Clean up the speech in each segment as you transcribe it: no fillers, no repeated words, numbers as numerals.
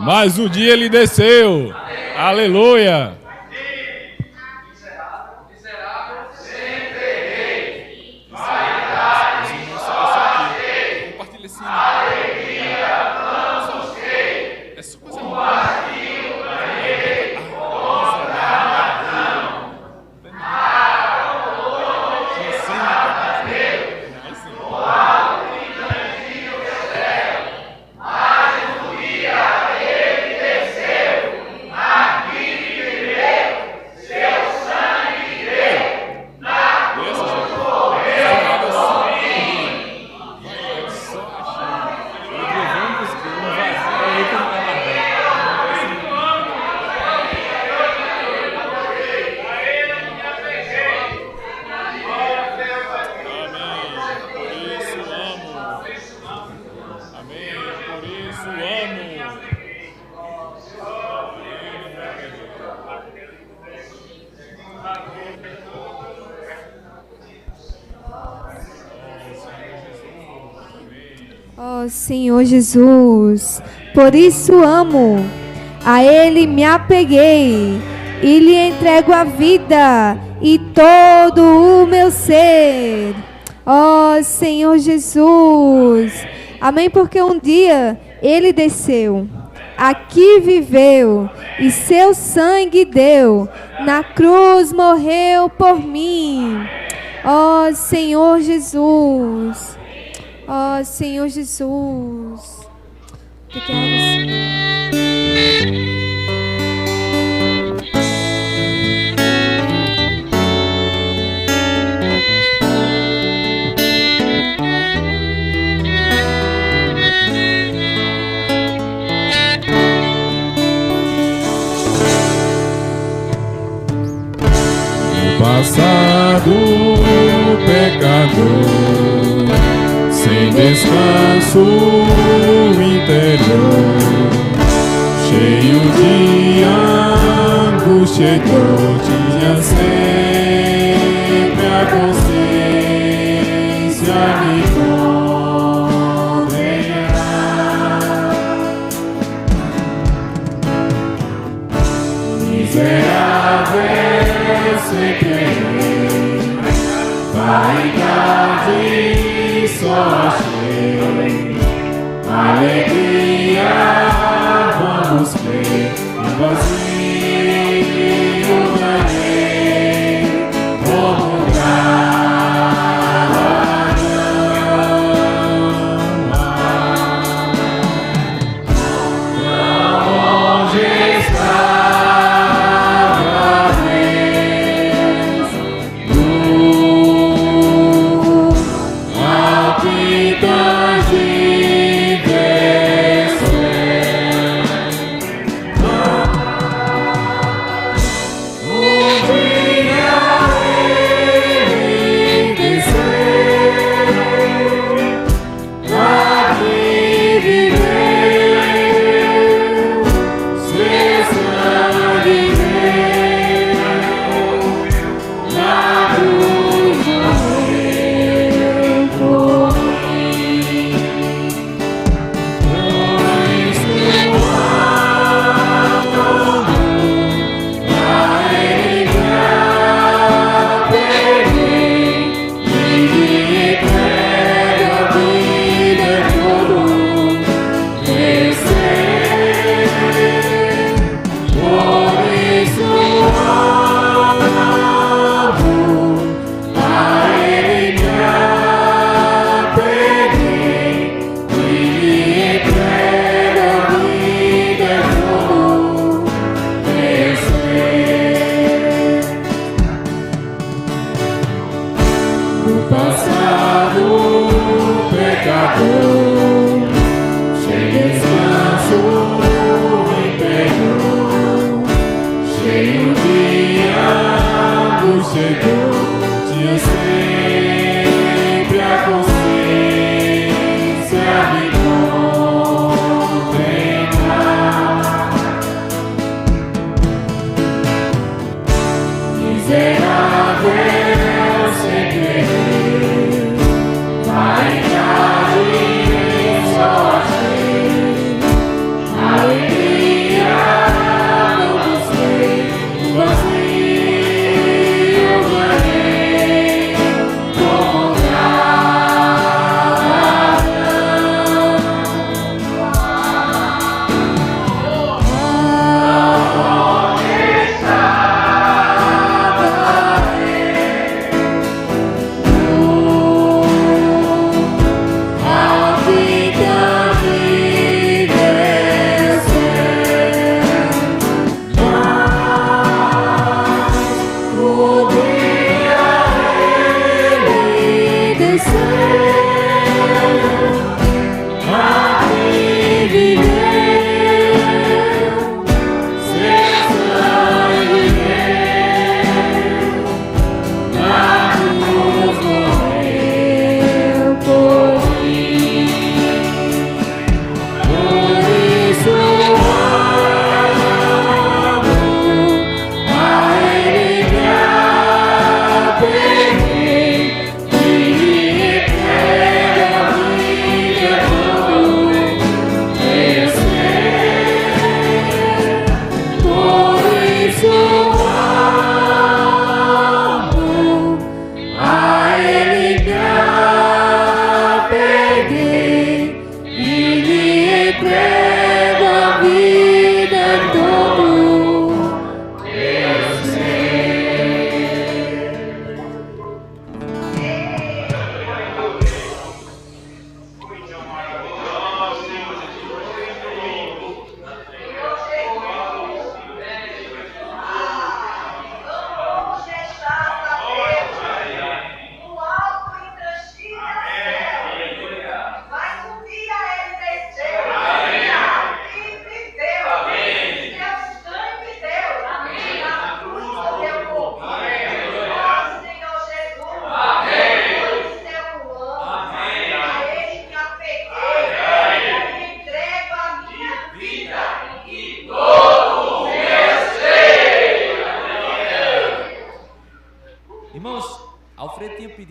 mais um dia ele desceu. Aleluia. Ó Senhor Jesus, por isso amo, a Ele me apeguei e lhe entrego a vida e todo o meu ser. Ó Senhor Jesus, amém, porque um dia Ele desceu, aqui viveu e seu sangue deu, na cruz morreu por mim. Ó Senhor Jesus, ó Senhor Jesus, obrigada, Senhor. Passado pecador, sem descanso interior, cheio de angústia e dor, tinha sempre a consciência me condenar. Miserável sempre vaidade só achei, alegria vamos crer, e vazio ganhei, como lugar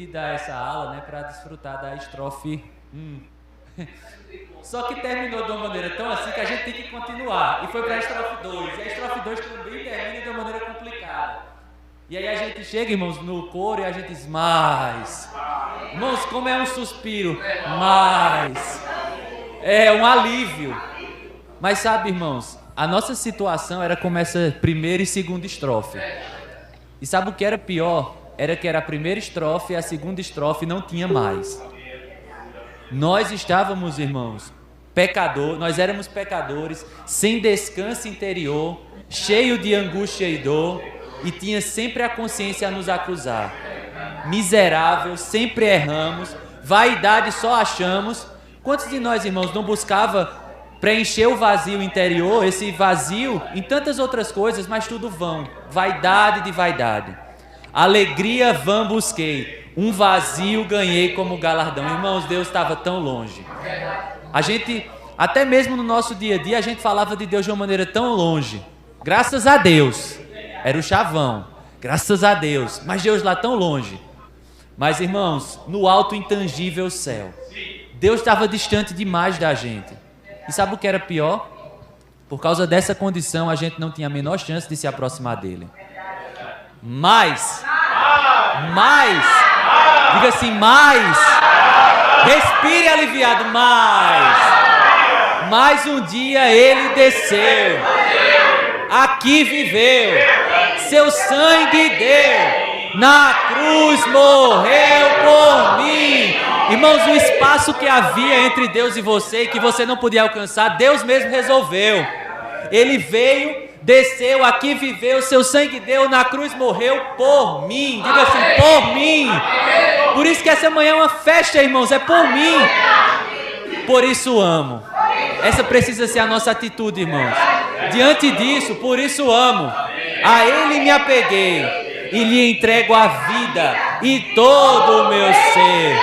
de dar essa aula, né, para desfrutar da estrofe 1. Só que terminou de uma maneira tão assim que a gente tem que continuar. E foi para a estrofe 2. E a estrofe 2 também termina de uma maneira complicada. E aí a gente chega, irmãos, no coro e a gente diz, mais. Irmãos, como é um suspiro, mais. É um alívio. Mas sabe, irmãos, a nossa situação era como essa primeira e segunda estrofe. E sabe o que era pior? Era que era a primeira estrofe e a segunda estrofe não tinha mais. Nós estávamos, irmãos, nós éramos pecadores, sem descanso interior, cheio de angústia e dor, e tinha sempre a consciência a nos acusar. Miserável, sempre erramos, vaidade só achamos. Quantos de nós, irmãos, não buscava preencher o vazio interior, esse vazio em tantas outras coisas, mas tudo vão, vaidade de vaidade. Alegria vã busquei, um vazio ganhei como galardão. Irmãos, Deus estava tão longe. A gente, até mesmo no nosso dia a dia, a gente falava de Deus de uma maneira tão longe. Graças a Deus, era o chavão, graças a Deus, mas Deus lá tão longe. Mas, irmãos, no alto intangível céu, Deus estava distante demais da gente. E sabe o que era pior? Por causa dessa condição, a gente não tinha a menor chance de se aproximar dele. Mas, diga assim, mais, respire aliviado, mais um dia ele desceu, aqui viveu, seu sangue deu, na cruz morreu por mim. Irmãos, o espaço que havia entre Deus e você, que você não podia alcançar, Deus mesmo resolveu. Ele veio, desceu, aqui viveu, seu sangue deu, na cruz morreu por mim. Diga assim, por mim. Por isso que essa manhã é uma festa, irmãos, é por mim. Por isso amo. Essa precisa ser a nossa atitude, irmãos. Diante disso, por isso amo. A Ele me apeguei e lhe entrego a vida e todo o meu ser.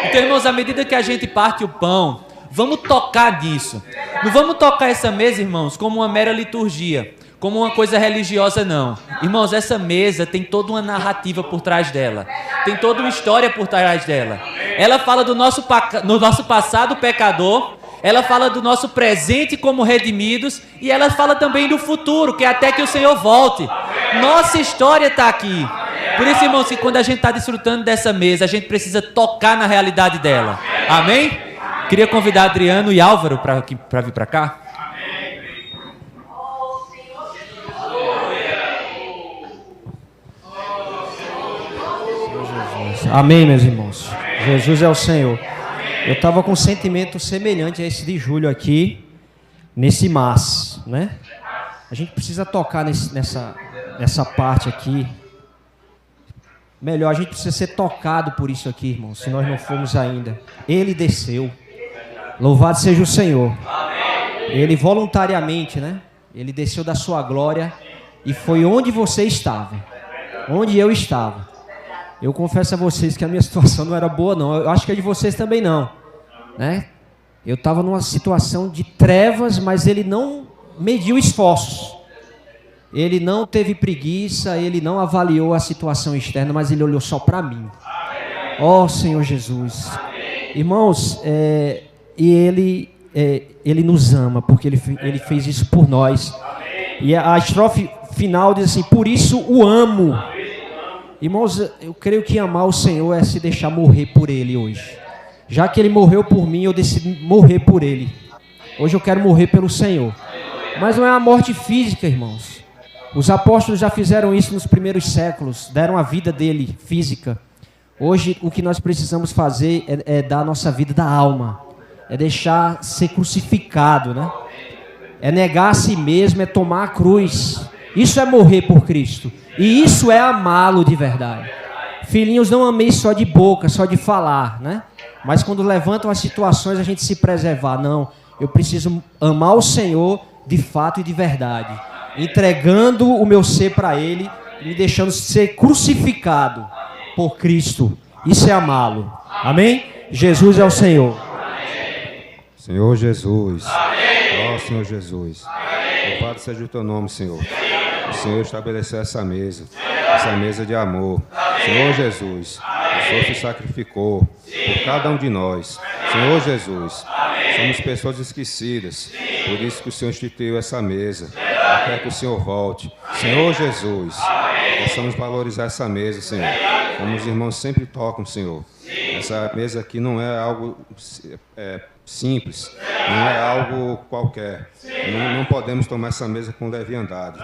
Então, irmãos, à medida que a gente parte o pão, vamos tocar nisso. Não vamos tocar essa mesa, irmãos, como uma mera liturgia, como uma coisa religiosa, não. Irmãos, essa mesa tem toda uma narrativa por trás dela. Tem toda uma história por trás dela. Ela fala do nosso passado pecador, ela fala do nosso presente como redimidos, e ela fala também do futuro, que é até que o Senhor volte. Nossa história está aqui. Por isso, irmãos, que quando a gente está desfrutando dessa mesa, a gente precisa tocar na realidade dela. Amém? Queria convidar Adriano e Álvaro para vir para cá. Amém, meus irmãos. Jesus é o Senhor. Eu estava com um sentimento semelhante a esse de Júlio aqui, nesse mas, né? A gente precisa tocar nessa parte aqui. Melhor, a gente precisa ser tocado por isso aqui, irmão, se nós não formos ainda. Ele desceu. Louvado seja o Senhor. Ele voluntariamente, né? Ele desceu da sua glória e foi onde você estava. Onde eu estava. Eu confesso a vocês que a minha situação não era boa, não. Eu acho que a de vocês também não, né? Eu estava numa situação de trevas, mas ele não mediu esforços. Ele não teve preguiça, ele não avaliou a situação externa, mas ele olhou só para mim. Ó Senhor Jesus. Irmãos, e ele nos ama, porque ele fez isso por nós. E a estrofe final diz assim, por isso o amo. Irmãos, eu creio que amar o Senhor é se deixar morrer por Ele hoje. Já que Ele morreu por mim, eu decidi morrer por Ele. Hoje eu quero morrer pelo Senhor. Mas não é a morte física, irmãos. Os apóstolos já fizeram isso nos primeiros séculos, deram a vida dele física. Hoje o que nós precisamos fazer é dar a nossa vida da alma. É deixar ser crucificado, né? É negar a si mesmo, é tomar a cruz. Isso é morrer por Cristo. E isso é amá-lo de verdade. Filhinhos, não ameis só de boca, só de falar, né? Mas quando levantam as situações, a gente se preservar. Não, eu preciso amar o Senhor de fato e de verdade. Entregando o meu ser para Ele, me deixando ser crucificado por Cristo. Isso é amá-lo. Amém? Jesus é o Senhor. Senhor Jesus. Ó Senhor Jesus. Louvado seja o teu nome, Senhor. O Senhor estabeleceu essa mesa de amor. Senhor Jesus, O Senhor se sacrificou por cada um de nós. Senhor Jesus, somos pessoas esquecidas. Por isso que o Senhor instituiu essa mesa. Até que o Senhor volte. Senhor Jesus, possamos valorizar essa mesa, Senhor. Como os irmãos sempre tocam, Senhor. Essa mesa aqui não é algo simples, não é algo qualquer. Não podemos tomar essa mesa com leviandade.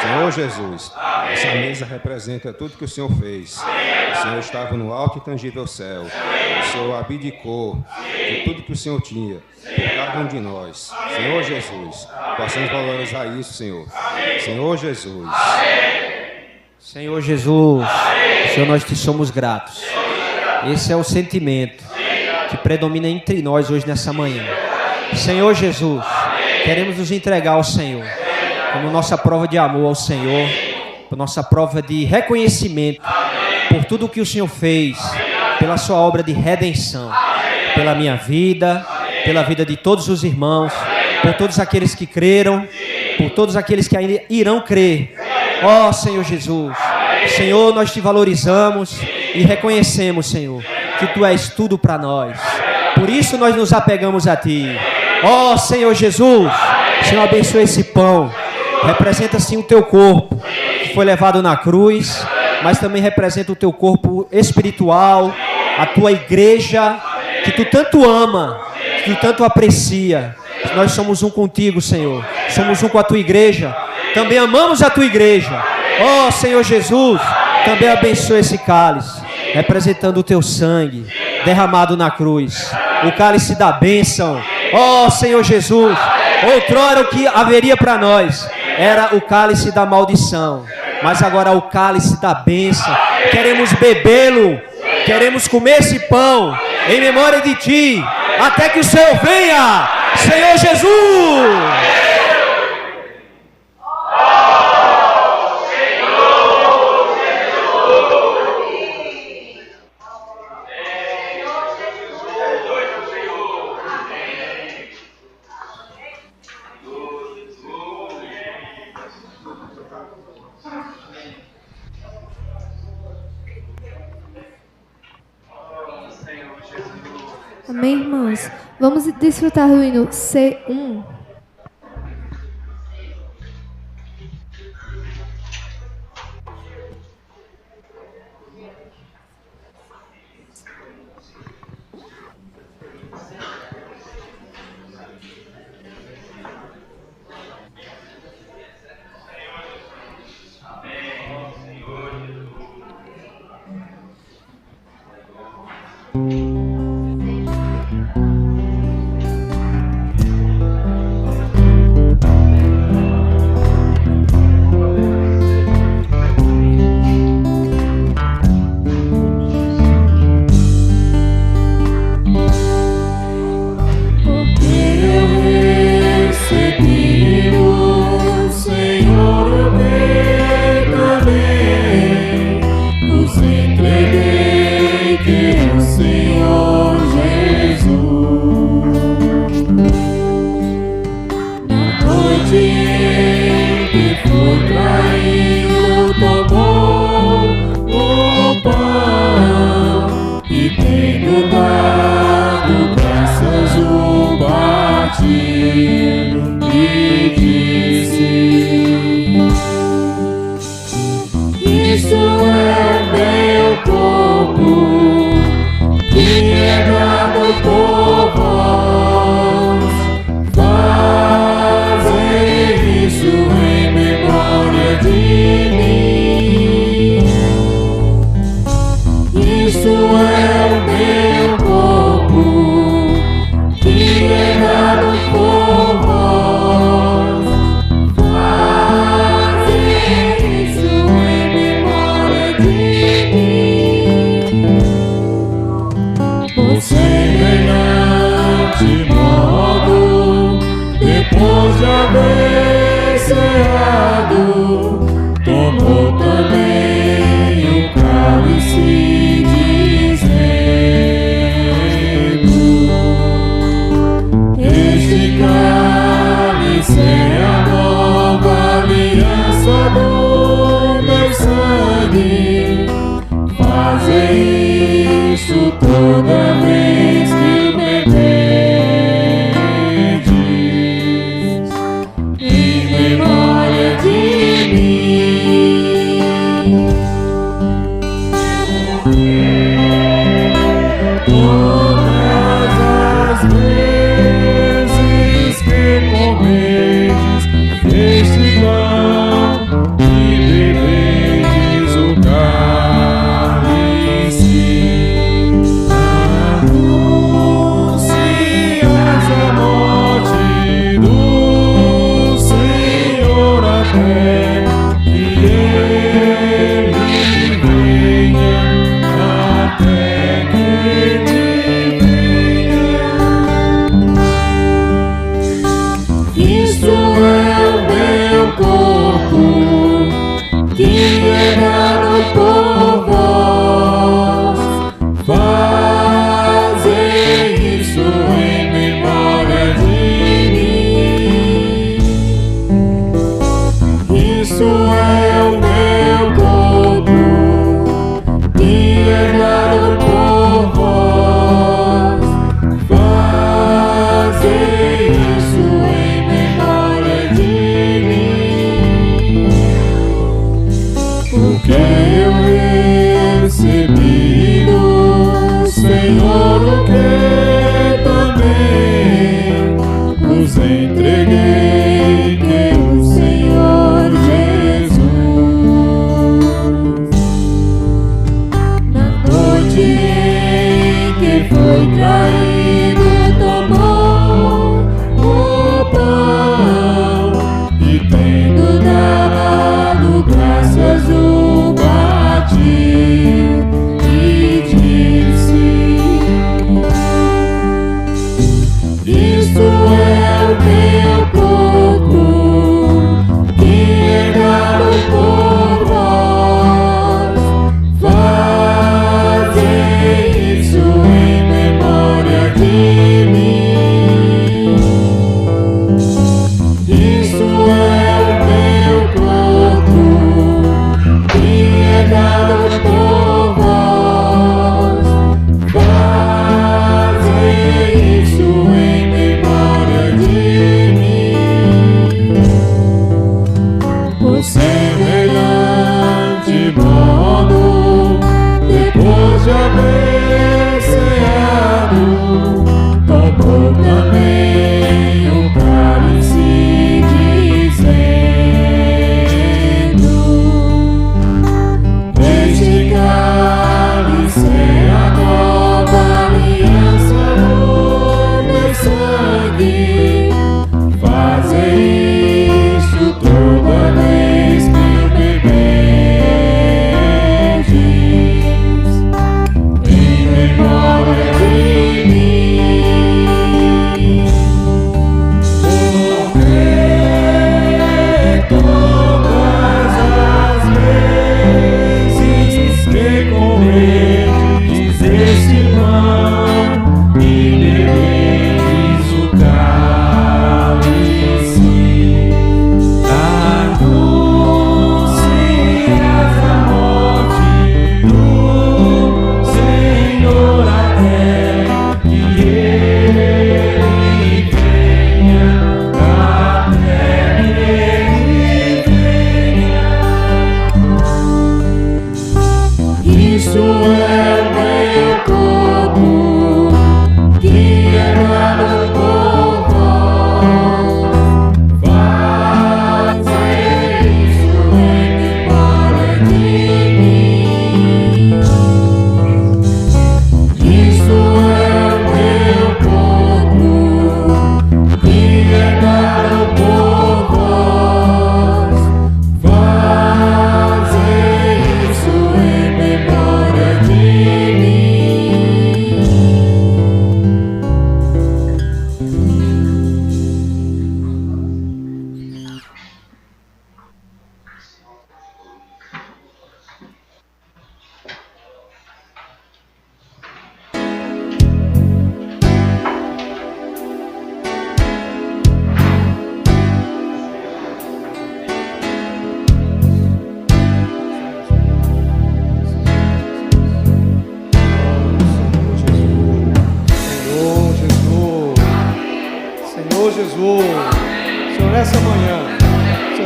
Senhor Jesus, essa mesa representa tudo que o Senhor fez. O Senhor estava no alto e tangível céu. O Senhor abdicou de tudo que o Senhor tinha por cada um de nós. Senhor Jesus, possamos valorizar isso, Senhor. Senhor Jesus. Senhor Jesus, Senhor, nós te somos gratos. Esse é o sentimento que predomina entre nós hoje nessa manhã. Senhor Jesus, queremos nos entregar ao Senhor como nossa prova de amor ao Senhor, nossa prova de reconhecimento por tudo o que o Senhor fez, pela sua obra de redenção, pela minha vida, pela vida de todos os irmãos, por todos aqueles que creram, por todos aqueles que ainda irão crer. Ó Senhor Jesus, Senhor, nós te valorizamos e reconhecemos, Senhor, que Tu és tudo para nós. Por isso nós nos apegamos a Ti. Ó Senhor Jesus, Senhor, abençoe esse pão. Representa sim o Teu corpo, que foi levado na cruz, mas também representa o Teu corpo espiritual, a Tua igreja, que Tu tanto ama, que Tu tanto aprecia. Nós somos um contigo, Senhor. Somos um com a Tua igreja. Também amamos a Tua igreja. Ó Senhor Jesus, também abençoe esse cálice, representando o Teu sangue derramado na cruz. O cálice da bênção. Ó Senhor Jesus, outrora o que haveria para nós era o cálice da maldição, mas agora o cálice da bênção. Queremos bebê-lo, queremos comer esse pão em memória de Ti, até que o Senhor venha. Senhor Jesus! Amém, irmãos? Vamos desfrutar do hino C1. Por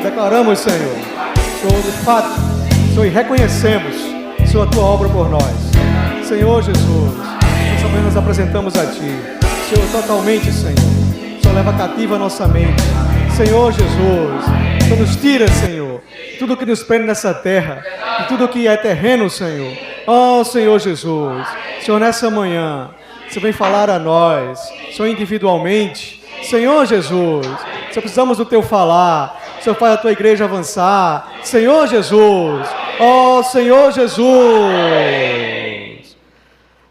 declaramos, Senhor, de fato, Senhor, e reconhecemos, Senhor, a tua obra por nós. Senhor Jesus, nós também nos apresentamos a ti, Senhor, totalmente, Senhor. Senhor, leva cativa a nossa mente. Senhor Jesus, Senhor, nos tira, Senhor, tudo que nos prende nessa terra, e tudo que é terreno, Senhor. Oh, Senhor Jesus, Senhor, nessa manhã, Senhor, vem falar a nós, Senhor, individualmente. Senhor Jesus, Senhor, precisamos do teu falar. Senhor, faz a tua igreja avançar. Senhor Jesus, oh, Senhor Jesus.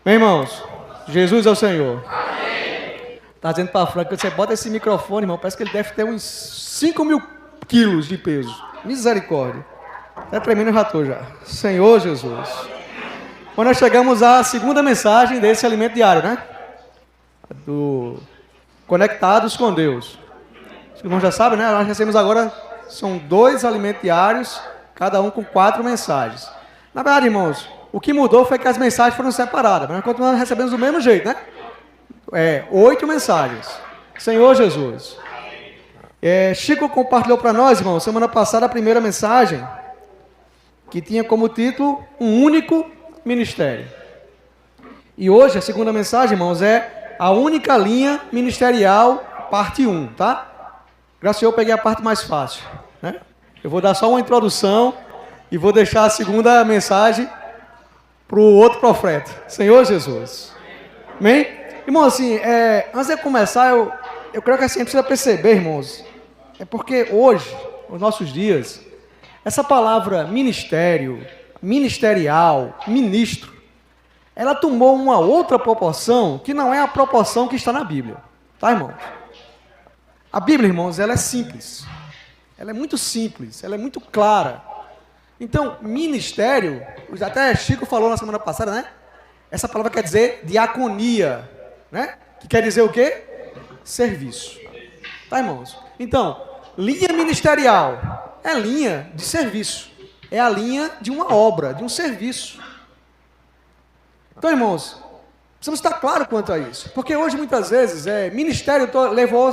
Meus irmãos, Jesus é o Senhor. Está dizendo para a Franca, você bota esse microfone, irmão, parece que ele deve ter uns 5.000 quilos de peso. Misericórdia. É tremendo, já estou já. Senhor Jesus. Quando nós chegamos à segunda mensagem desse alimento diário, né? Do Conectados com Deus. Os irmãos já sabem, né? Nós recebemos agora, são 2 alimentos diários, cada um com 4 mensagens. Na verdade, irmãos, o que mudou foi que as mensagens foram separadas, mas nós continuamos recebendo do mesmo jeito, né? 8 mensagens. Senhor Jesus. Chico compartilhou para nós, irmão, semana passada a primeira mensagem, que tinha como título Um Único Ministério. E hoje a segunda mensagem, irmãos, é a única linha ministerial, parte 1, tá? Graças a Deus eu peguei a parte mais fácil, né? Eu vou dar só uma introdução e vou deixar a segunda mensagem para o outro profeta. Senhor Jesus. Amém? Irmão, assim, antes de começar, eu creio que assim, a gente precisa perceber, irmãos, é porque hoje, nos nossos dias, essa palavra ministério, ministerial, ministro, ela tomou uma outra proporção que não é a proporção que está na Bíblia. Tá, irmãos? A Bíblia, irmãos, ela é simples. Ela é muito simples, ela é muito clara. Então, ministério, até Chico falou na semana passada, né? Essa palavra quer dizer diaconia, né? Que quer dizer o quê? Serviço. Tá, irmãos? Então, linha ministerial é linha de serviço. É a linha de uma obra, de um serviço. Então, irmãos, precisamos estar claros quanto a isso. Porque hoje, muitas vezes, ministério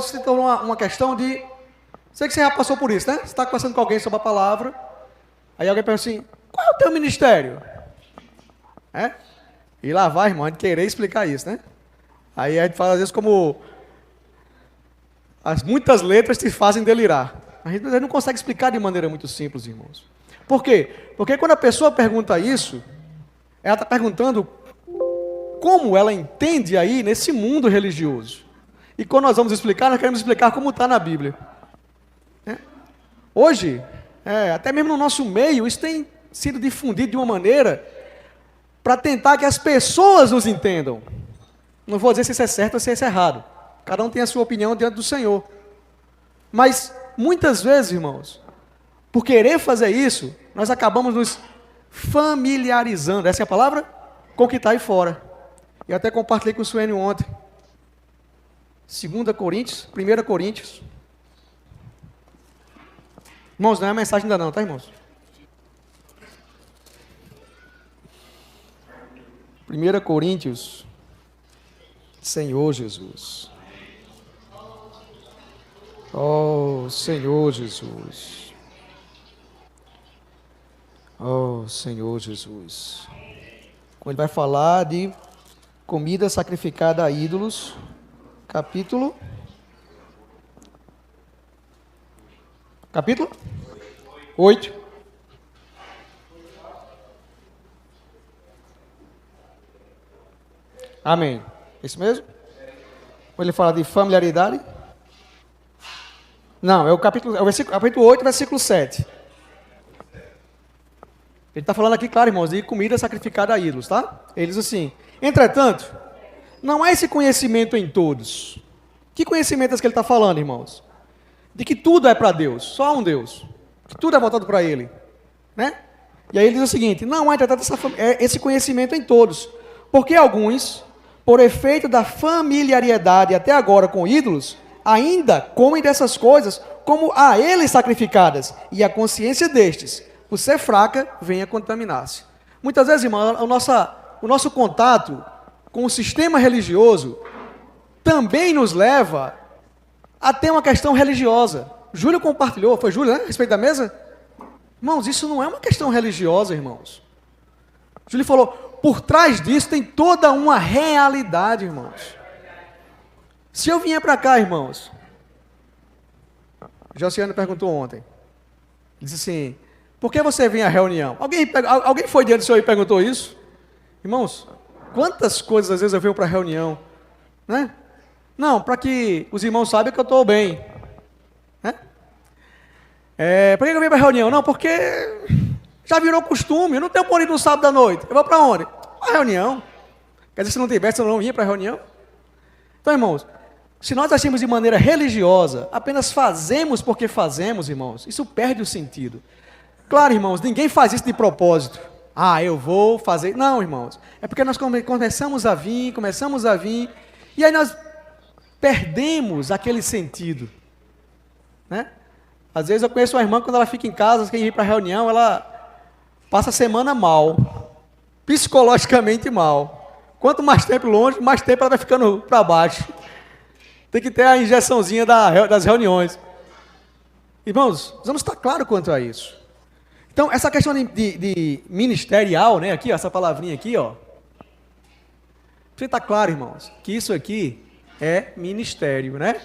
se tornou uma questão de... Sei que você já passou por isso, né? Você está conversando com alguém sobre a palavra, aí alguém pergunta assim, qual é o teu ministério? E lá vai, irmão, a gente querer explicar isso, né? Aí a gente fala, às vezes, como muitas letras te fazem delirar. A gente não consegue explicar de maneira muito simples, irmãos. Por quê? Porque quando a pessoa pergunta isso, ela está perguntando como ela entende aí nesse mundo religioso. E quando nós vamos explicar, nós queremos explicar como está na Bíblia. Hoje, até mesmo no nosso meio, isso tem sido difundido de uma maneira para tentar que as pessoas nos entendam. Não vou dizer se isso é certo ou se isso é errado. Cada um tem a sua opinião diante do Senhor. Mas, muitas vezes, irmãos, por querer fazer isso, nós acabamos nos familiarizando, essa é a palavra? Com o que está aí fora. Eu até compartilhei com o Suênio ontem. 2 Coríntios, 1 Coríntios. Irmãos, não é a mensagem ainda não, tá, irmãos? 1 Coríntios, Senhor Jesus. Oh, Senhor Jesus. Oh, Senhor Jesus. Quando ele vai falar de comida sacrificada a ídolos, capítulo 8. Amém. Isso mesmo? Quando ele fala de familiaridade? Não, é o capítulo 8, versículo 7. Ele está falando aqui, claro, irmãos, de comida sacrificada a ídolos, tá? Ele diz assim, entretanto, não há esse conhecimento em todos. Que conhecimento é esse que ele está falando, irmãos? De que tudo é para Deus, só há um Deus. Que tudo é voltado para Ele, né? E aí ele diz o seguinte, não há, entretanto, esse conhecimento em todos. Porque alguns, por efeito da familiaridade até agora com ídolos, ainda comem dessas coisas como a eles sacrificadas, e a consciência destes, por ser fraca, vem a contaminar-se. Muitas vezes, irmão, o nosso contato com o sistema religioso também nos leva a ter uma questão religiosa. Júlio compartilhou, foi Júlio, né? A respeito da mesa? Irmãos, isso não é uma questão religiosa, irmãos. Júlio falou, por trás disso tem toda uma realidade, irmãos. Se eu vier para cá, irmãos, Josiane perguntou ontem, disse assim, por que você vem à reunião? Alguém foi diante do senhor e perguntou isso? Irmãos, quantas coisas às vezes eu venho para a reunião, né? Não, para que os irmãos saibam que eu estou bem. Né? Por que eu venho para a reunião? Não, porque já virou costume, eu não tenho por ir no sábado à noite. Eu vou para onde? Para a reunião. Quer dizer, se não tivesse, eu não ia para a reunião. Então, irmãos, se nós agimos de maneira religiosa, apenas fazemos porque fazemos, irmãos, isso perde o sentido. Claro, irmãos, ninguém faz isso de propósito. Eu vou fazer. Não, irmãos. É porque nós começamos a vir, e aí nós perdemos aquele sentido. Né? Às vezes eu conheço uma irmã, quando ela fica em casa, quem ir para a reunião, ela passa a semana mal, psicologicamente mal. Quanto mais tempo longe, mais tempo ela vai ficando para baixo. Tem que ter a injeçãozinha das reuniões. Irmãos, vamos estar claro quanto a isso. Então, essa questão de ministerial, né, aqui, ó, essa palavrinha aqui, ó. Você está claro, irmãos, que isso aqui é ministério, né?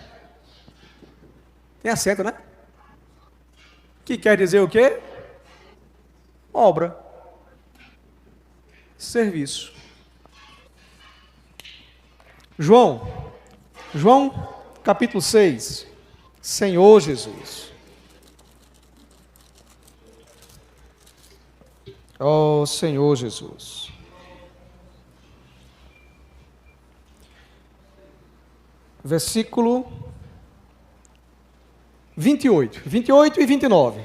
Tem acento, né? Que quer dizer o quê? Obra. Serviço. João, capítulo 6. Senhor Jesus. Oh, Senhor Jesus. Versículo 28 e 29.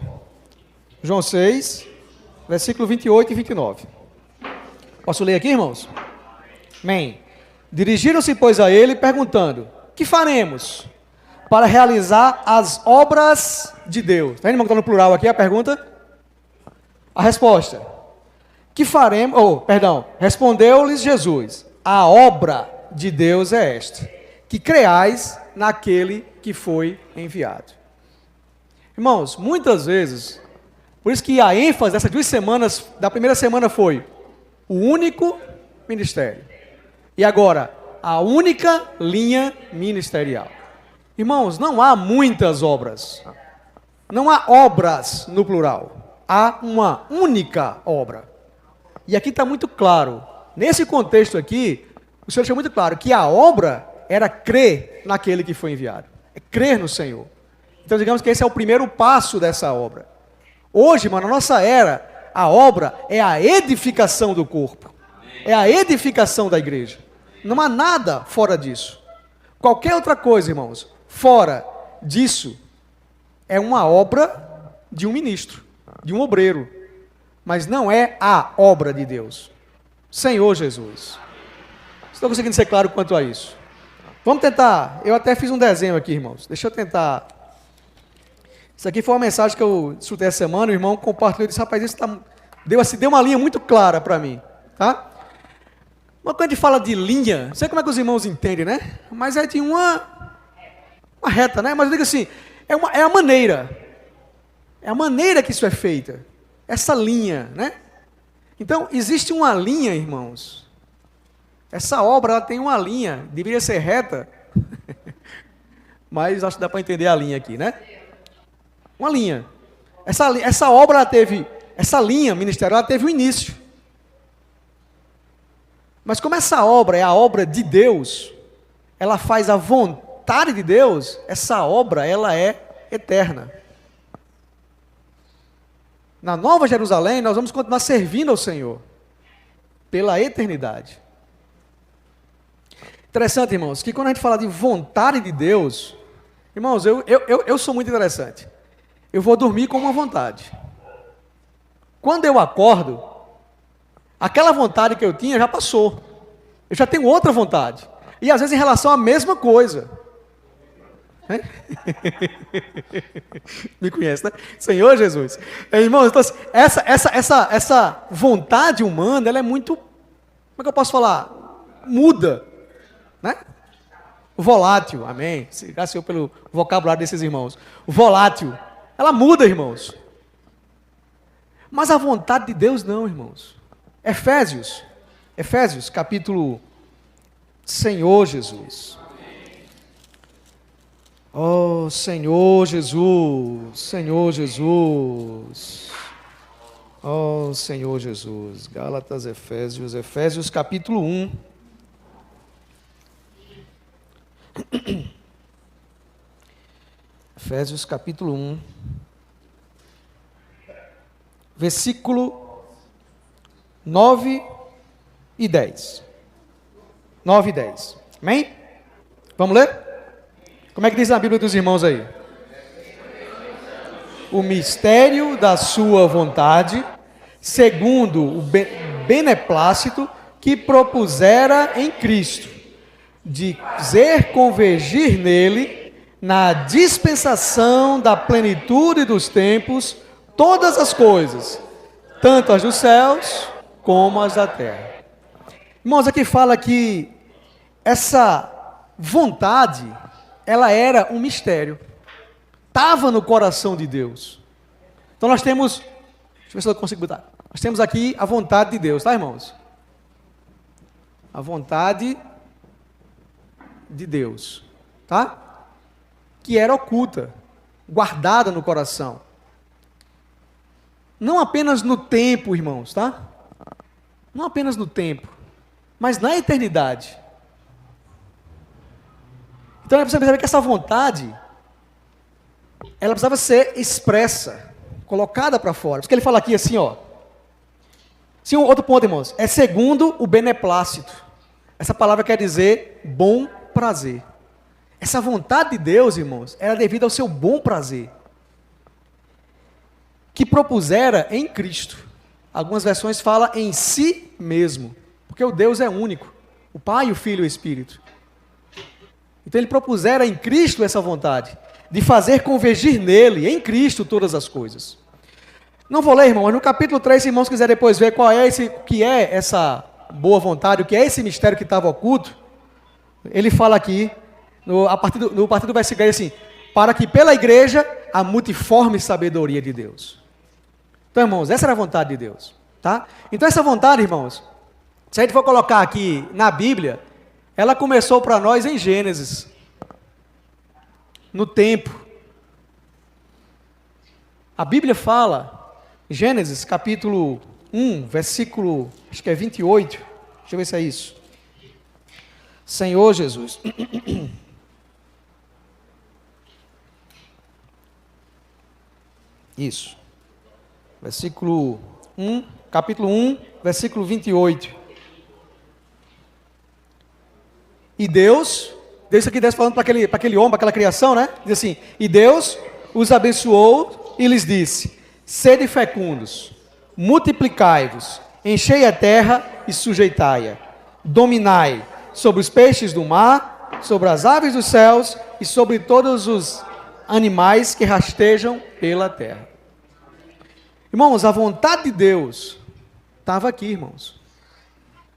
João 6, versículo 28 e 29. Posso ler aqui, irmãos? Amém. Dirigiram-se, pois, a ele, perguntando, que faremos para realizar as obras de Deus? Está vendo, irmão, que está no plural aqui a pergunta? A resposta. Que faremos, respondeu-lhes Jesus, a obra de Deus é esta, que creais naquele que foi enviado. Irmãos, muitas vezes, por isso que a ênfase dessas 2 semanas, da primeira semana foi o único ministério. E agora, a única linha ministerial. Irmãos, não há muitas obras. Não há obras no plural. Há uma única obra. E aqui está muito claro. Nesse contexto aqui, o Senhor deixou muito claro que a obra era crer naquele que foi enviado. É crer no Senhor. Então, digamos que esse é o primeiro passo dessa obra. Hoje, irmão, na nossa era, a obra é a edificação do corpo. É a edificação da igreja. Não há nada fora disso. Qualquer outra coisa, irmãos, fora disso, é uma obra de um ministro, de um obreiro. Mas não é a obra de Deus. Senhor Jesus. Estou conseguindo ser claro quanto a isso. Vamos tentar. Eu até fiz um desenho aqui, irmãos. Deixa eu tentar. Isso aqui foi uma mensagem que eu escutei essa semana. O irmão compartilhou e disse, rapaz, isso deu uma linha muito clara para mim. Tá? Mas quando a gente fala de linha, não sei como é que os irmãos entendem, né? Mas é de uma reta, né? Mas eu digo assim, é a maneira. É a maneira que isso é feita. Essa linha, né? Então, existe uma linha, irmãos. Essa obra, ela tem uma linha. Deveria ser reta. Mas acho que dá para entender a linha aqui, né? Uma linha. Essa obra, ela teve... Essa linha ministerial, ela teve um início. Mas como essa obra é a obra de Deus, ela faz a vontade de Deus, essa obra, ela é eterna. Na Nova Jerusalém, nós vamos continuar servindo ao Senhor pela eternidade. Interessante, irmãos, que quando a gente fala de vontade de Deus, irmãos, eu sou muito interessante. Eu vou dormir com uma vontade. Quando eu acordo, aquela vontade que eu tinha já passou. Eu já tenho outra vontade. E às vezes em relação à mesma coisa. Me conhece, né? Senhor Jesus. Irmãos, então, essa vontade humana, ela é muito, como é que eu posso falar? Muda, né? volátil, amém? Graças pelo vocabulário desses irmãos. Volátil, ela muda, irmãos. Mas a vontade de Deus não, irmãos. Efésios, capítulo Senhor Jesus. Oh, Senhor Jesus, Senhor Jesus. Oh, Senhor Jesus. Gálatas, Efésios capítulo 1. Efésios capítulo 1. Versículo 9 e 10. 9 e 10. Amém? Vamos ler? Como é que diz na Bíblia dos irmãos aí? O mistério da sua vontade, segundo o beneplácito que propusera em Cristo, de fazer convergir nele, na dispensação da plenitude dos tempos, todas as coisas, tanto as dos céus como as da terra. Irmãos, aqui fala que essa vontade, ela era um mistério. Estava no coração de Deus. Então nós temos, deixa eu ver se eu consigo botar. Nós temos aqui a vontade de Deus, tá, irmãos? A vontade de Deus, tá? Que era oculta, guardada no coração. Não apenas no tempo, irmãos, tá? Não apenas no tempo, mas na eternidade. Então é preciso perceber que essa vontade, ela precisava ser expressa, colocada para fora. Por isso que ele fala aqui assim, ó. Sim, outro ponto, irmãos, é segundo o beneplácito. Essa palavra quer dizer bom prazer. Essa vontade de Deus, irmãos, era devido ao seu bom prazer, que propusera em Cristo. Algumas versões falam em si mesmo, porque o Deus é único, o Pai, o Filho e o Espírito. Então ele propusera em Cristo essa vontade, de fazer convergir nele, em Cristo, todas as coisas. Não vou ler, irmão, mas no capítulo 3, se irmãos quiserem depois ver qual é esse, o que é essa boa vontade, o que é esse mistério que estava oculto, ele fala aqui, a partir do versículo assim, para que pela igreja a multiforme sabedoria de Deus. Então, irmãos, essa era a vontade de Deus, tá? Então essa vontade, irmãos, se a gente for colocar aqui na Bíblia, ela começou para nós em Gênesis, no tempo. A Bíblia fala, Gênesis capítulo 1, versículo, acho que é 28, deixa eu ver se é isso. Senhor Jesus. Isso. Versículo 1, capítulo 1, versículo 28. E Deus aqui Deus falando para aquele homem, para aquela criação, né? Diz assim, e Deus os abençoou e lhes disse, sede fecundos, multiplicai-vos, enchei a terra e sujeitai-a, dominai sobre os peixes do mar, sobre as aves dos céus e sobre todos os animais que rastejam pela terra. Irmãos, a vontade de Deus estava aqui, irmãos.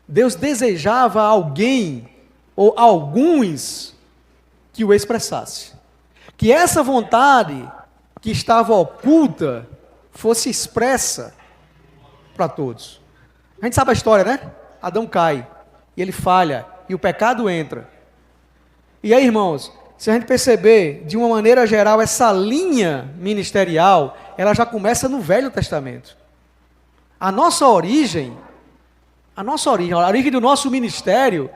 Deus desejava alguém ou alguns que o expressasse. Que essa vontade que estava oculta fosse expressa para todos. A gente sabe a história, né? Adão cai e ele falha e o pecado entra. E aí, irmãos, se a gente perceber de uma maneira geral essa linha ministerial, ela já começa no Velho Testamento. A origem do nosso ministério,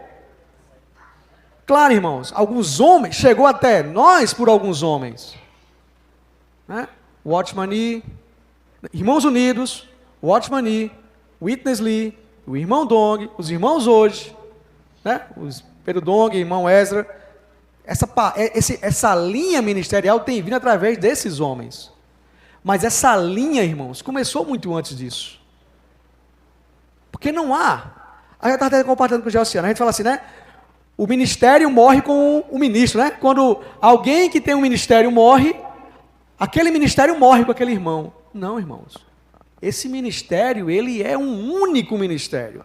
claro, irmãos, alguns homens, chegou até nós por alguns homens, né? Watchman Nee, Irmãos Unidos, Watchman Nee, Witness Lee, o irmão Dong, os irmãos hoje, né? Os Pedro Dong, irmão Ezra. Essa linha ministerial tem vindo através desses homens. Mas essa linha, irmãos, começou muito antes disso. Porque não há. Aí eu estava até compartilhando com o Gelciano, a gente fala assim, né? O ministério morre com o ministro, né? Quando alguém que tem um ministério morre, aquele ministério morre com aquele irmão. Não, irmãos. Esse ministério, ele é um único ministério.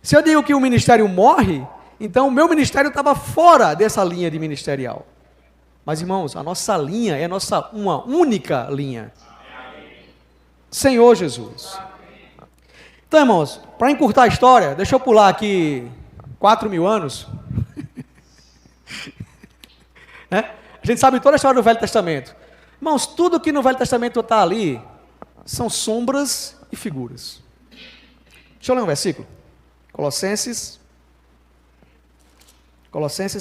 Se eu digo que o ministério morre, Então, o meu ministério estava fora dessa linha de ministerial. Mas, irmãos, a nossa linha é uma única linha. Senhor Jesus. Então, irmãos, para encurtar a história, deixa eu pular aqui 4.000 anos. Né? A gente sabe toda a história do Velho Testamento. Irmãos, tudo que no Velho Testamento está ali são sombras e figuras. Deixa eu ler um versículo. Colossenses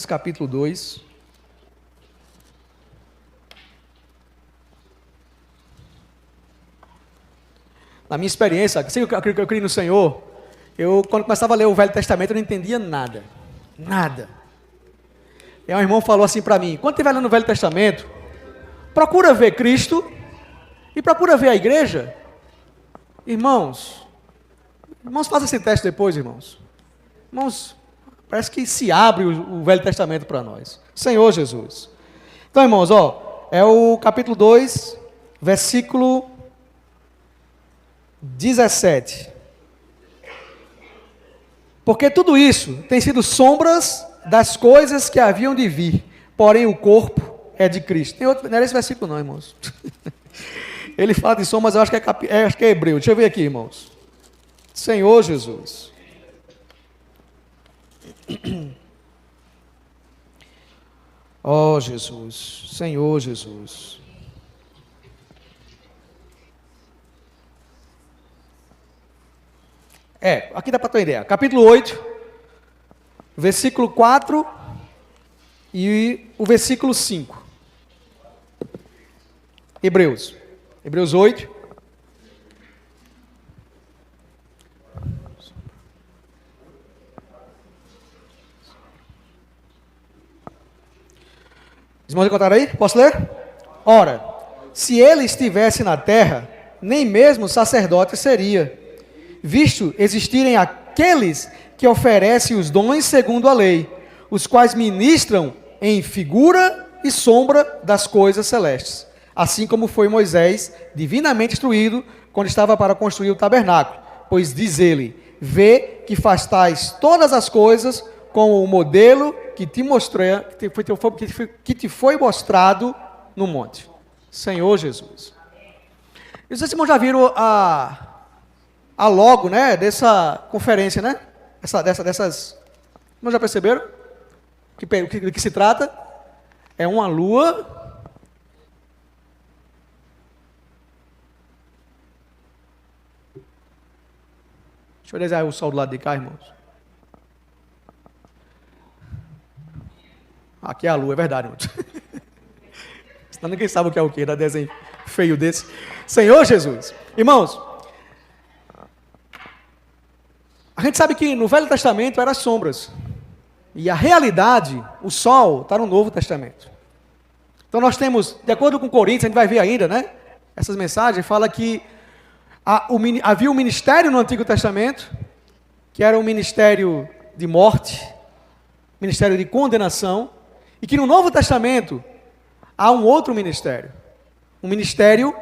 capítulo 2. Na minha experiência, assim que eu criei no Senhor, quando começava a ler o Velho Testamento, eu não entendia nada. Nada. E um irmão falou assim para mim, quando estiver lendo o Velho Testamento, procura ver Cristo e procura ver a igreja. Irmãos, façam esse teste depois, irmãos. Irmãos, parece que se abre o Velho Testamento para nós. Senhor Jesus. Então, irmãos, é o capítulo 2, versículo 17. Porque tudo isso tem sido sombras das coisas que haviam de vir, porém o corpo é de Cristo. Tem outro, não era esse versículo não, irmãos. Ele fala de sombras, eu acho que é Hebreu. Deixa eu ver aqui, irmãos. Senhor Jesus. Oh, Jesus. Senhor Jesus. Aqui dá para ter uma ideia. Capítulo 8, versículo 4 e o versículo 5. Hebreus 8. Os irmãos encontraram aí? Posso ler? Ora, se ele estivesse na terra, nem mesmo sacerdote seria, visto existirem aqueles que oferecem os dons segundo a lei, os quais ministram em figura e sombra das coisas celestes, assim como foi Moisés divinamente instruído quando estava para construir o tabernáculo, pois diz ele, vê que faztais todas as coisas com o modelo que te foi mostrado no monte. Senhor Jesus. E vocês, irmãos, já viram a logo, né, dessa conferência, né? Dessas. Não já perceberam? Do que se trata? É uma lua. Deixa eu desenhar o sol do lado de cá, irmãos. Aqui é a lua, é verdade, irmãos. Senão ninguém sabe o que é o que, dá desenho feio desse. Senhor Jesus. Irmãos, a gente sabe que no Velho Testamento eram as sombras. E a realidade, o sol, está no Novo Testamento. Então nós temos, de acordo com Coríntios, a gente vai ver ainda, né? Essas mensagens, fala que havia um ministério no Antigo Testamento, que era um ministério de morte, ministério de condenação, e que no Novo Testamento há um outro ministério. Um ministério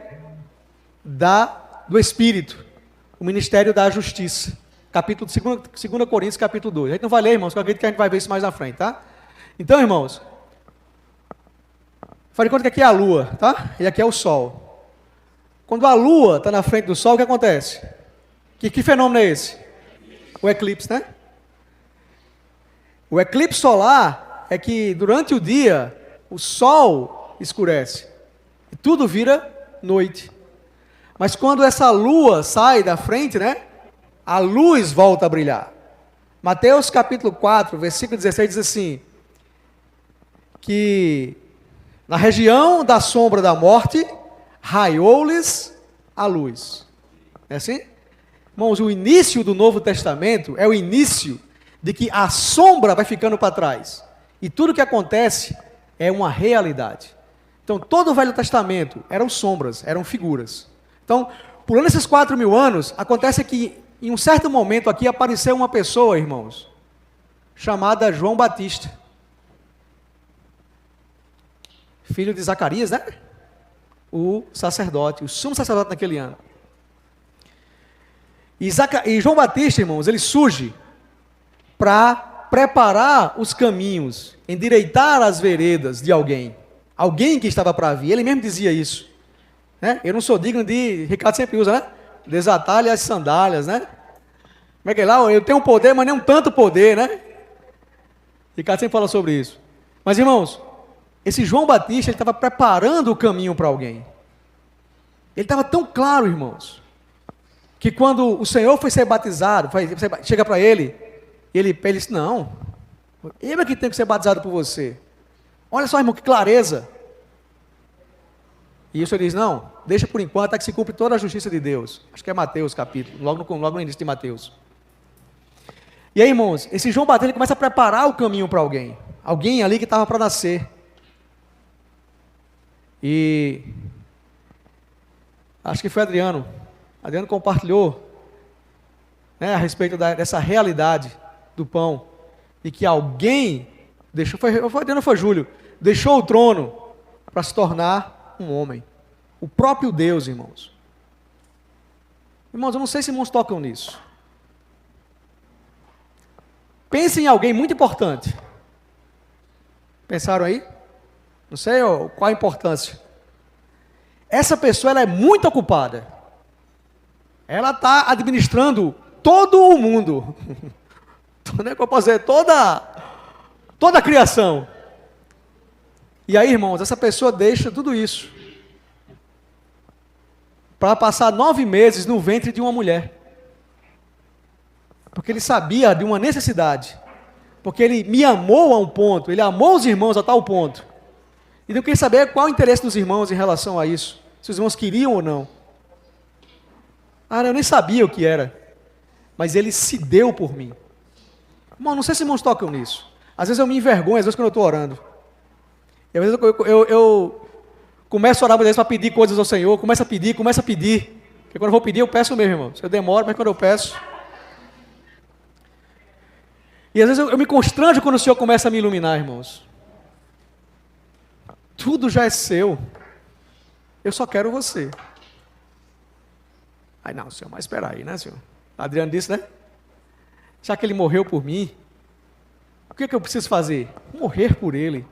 do Espírito. O ministério da justiça. Capítulo 2 Coríntios, capítulo 2. A gente não vai ler, irmãos, porque eu acredito que a gente vai ver isso mais na frente, tá? Então, irmãos, faz de conta que aqui é a lua, tá? E aqui é o sol. Quando a lua está na frente do sol, o que acontece? Que fenômeno é esse? O eclipse, né? O eclipse solar é que durante o dia o sol escurece e tudo vira noite. Mas quando essa lua sai da frente, né? A luz volta a brilhar. Mateus capítulo 4, versículo 16 diz assim, que na região da sombra da morte, raiou-lhes a luz. É assim? Irmãos, o início do Novo Testamento é o início de que a sombra vai ficando para trás. E tudo que acontece é uma realidade. Então, todo o Velho Testamento eram sombras, eram figuras. Então, pulando esses 4.000 anos, acontece que em um certo momento aqui apareceu uma pessoa, irmãos, chamada João Batista. Filho de Zacarias, né? O sacerdote, o sumo sacerdote naquele ano. E João Batista, irmãos, ele surge para preparar os caminhos, endireitar as veredas de alguém. Alguém que estava para vir. Ele mesmo dizia isso. Né? Eu não sou digno de... Ricardo sempre usa, né? Desatar-lhe as sandálias, né? Como é que é lá? Eu tenho poder, mas nem um tanto poder, né? Ricardo sempre fala sobre isso. Mas, irmãos, esse João Batista, ele estava preparando o caminho para alguém. Ele estava tão claro, irmãos, que quando o Senhor foi ser batizado, chega para ele disse, não, eu é que tenho que ser batizado por você. Olha só, irmão, que clareza. E isso ele diz, não, deixa por enquanto, até que se cumpre toda a justiça de Deus. Acho que é Mateus capítulo, logo no início de Mateus. E aí, irmãos, esse João Batista, ele começa a preparar o caminho para alguém. Alguém ali que estava para nascer. E acho que foi Adriano compartilhou, né, a respeito dessa realidade do pão. E que alguém deixou, foi Adriano ou foi Júlio, deixou o trono para se tornar um homem. O próprio Deus, irmãos. Irmãos, eu não sei se irmãos tocam nisso. Pense em alguém muito importante. Pensaram aí? Não sei qual a importância. Essa pessoa ela é muito ocupada. Ela está administrando todo o mundo. Não é que eu posso dizer, toda a criação. E aí, irmãos, essa pessoa deixa tudo isso para passar 9 meses no ventre de uma mulher. Porque ele sabia de uma necessidade. Porque ele me amou a um ponto, ele amou os irmãos a tal ponto. E eu queria saber qual o interesse dos irmãos em relação a isso. Se os irmãos queriam ou não. Eu nem sabia o que era. Mas ele se deu por mim. Irmão, não sei se irmãos tocam nisso. Às vezes eu me envergonho, às vezes quando eu estou orando. E às vezes eu começo a orar para pedir coisas ao Senhor, começo a pedir. Porque quando eu vou pedir, eu peço mesmo, irmão. Eu demoro, mas quando eu peço... E às vezes eu me constranjo quando o Senhor começa a me iluminar, irmãos. Tudo já é seu. Eu só quero você. Aí não, Senhor, mas espera aí, né, Senhor? Adriano disse, né? Já que ele morreu por mim, o que eu preciso fazer? Morrer por ele.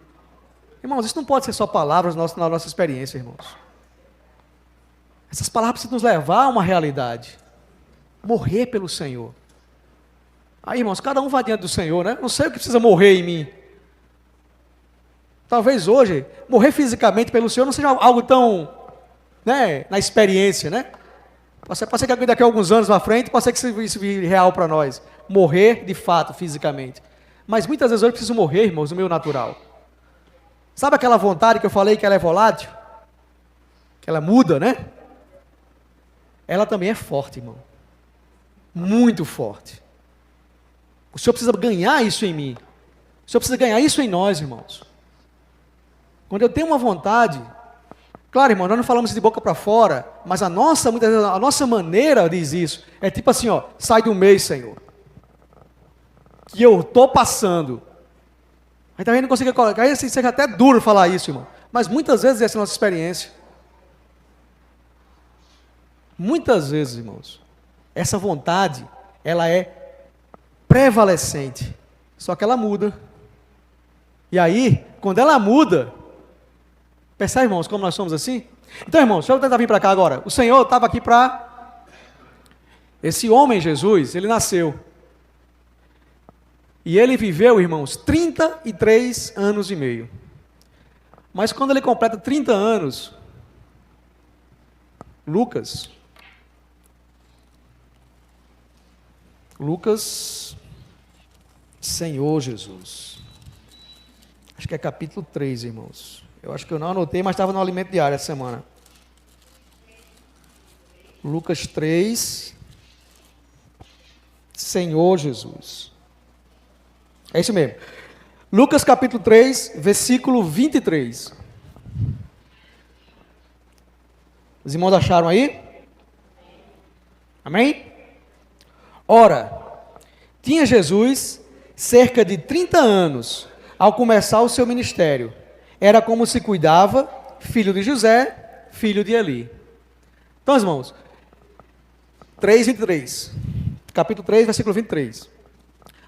Irmãos, isso não pode ser só palavras na nossa experiência, irmãos. Essas palavras precisam nos levar a uma realidade. Morrer pelo Senhor. Aí, irmãos, cada um vai diante do Senhor, né? Não sei o que precisa morrer em mim. Talvez hoje, morrer fisicamente pelo Senhor não seja algo tão, né, na experiência, né? Pode ser que daqui a alguns anos na frente, pode ser que isso vire real para nós. Morrer, de fato, fisicamente. Mas muitas vezes eu preciso morrer, irmãos, no meu natural. Sabe aquela vontade que eu falei que ela é volátil? Que ela muda, né? Ela também é forte, irmão. Muito forte. O Senhor precisa ganhar isso em mim. O Senhor precisa ganhar isso em nós, irmãos. Quando eu tenho uma vontade, claro, irmão, nós não falamos isso de boca para fora, mas muitas vezes, a nossa maneira diz isso. É tipo assim, sai do mês, Senhor. Que eu estou passando. Aí também não consigo colocar, aí assim, seja até duro falar isso, irmão. Mas muitas vezes essa é a nossa experiência. Muitas vezes, irmãos, essa vontade, ela é prevalecente. Só que ela muda. E aí, quando ela muda, percebe, irmãos, como nós somos assim? Então, irmãos, deixa eu tentar vir para cá agora. O Senhor estava aqui para... Esse homem, Jesus, ele nasceu. E ele viveu, irmãos, 33 anos e meio. Mas quando ele completa 30 anos, Lucas, Senhor Jesus. Acho que é capítulo 3, irmãos. Eu acho que eu não anotei, mas estava no alimento diário essa semana. Lucas 3, Senhor Jesus. É isso mesmo. Lucas capítulo 3, versículo 23. Os irmãos acharam aí? Amém? Ora, tinha Jesus cerca de 30 anos ao começar o seu ministério. Era como se cuidava, filho de José, filho de Eli. Então, irmãos, 3:23. Capítulo 3, versículo 23.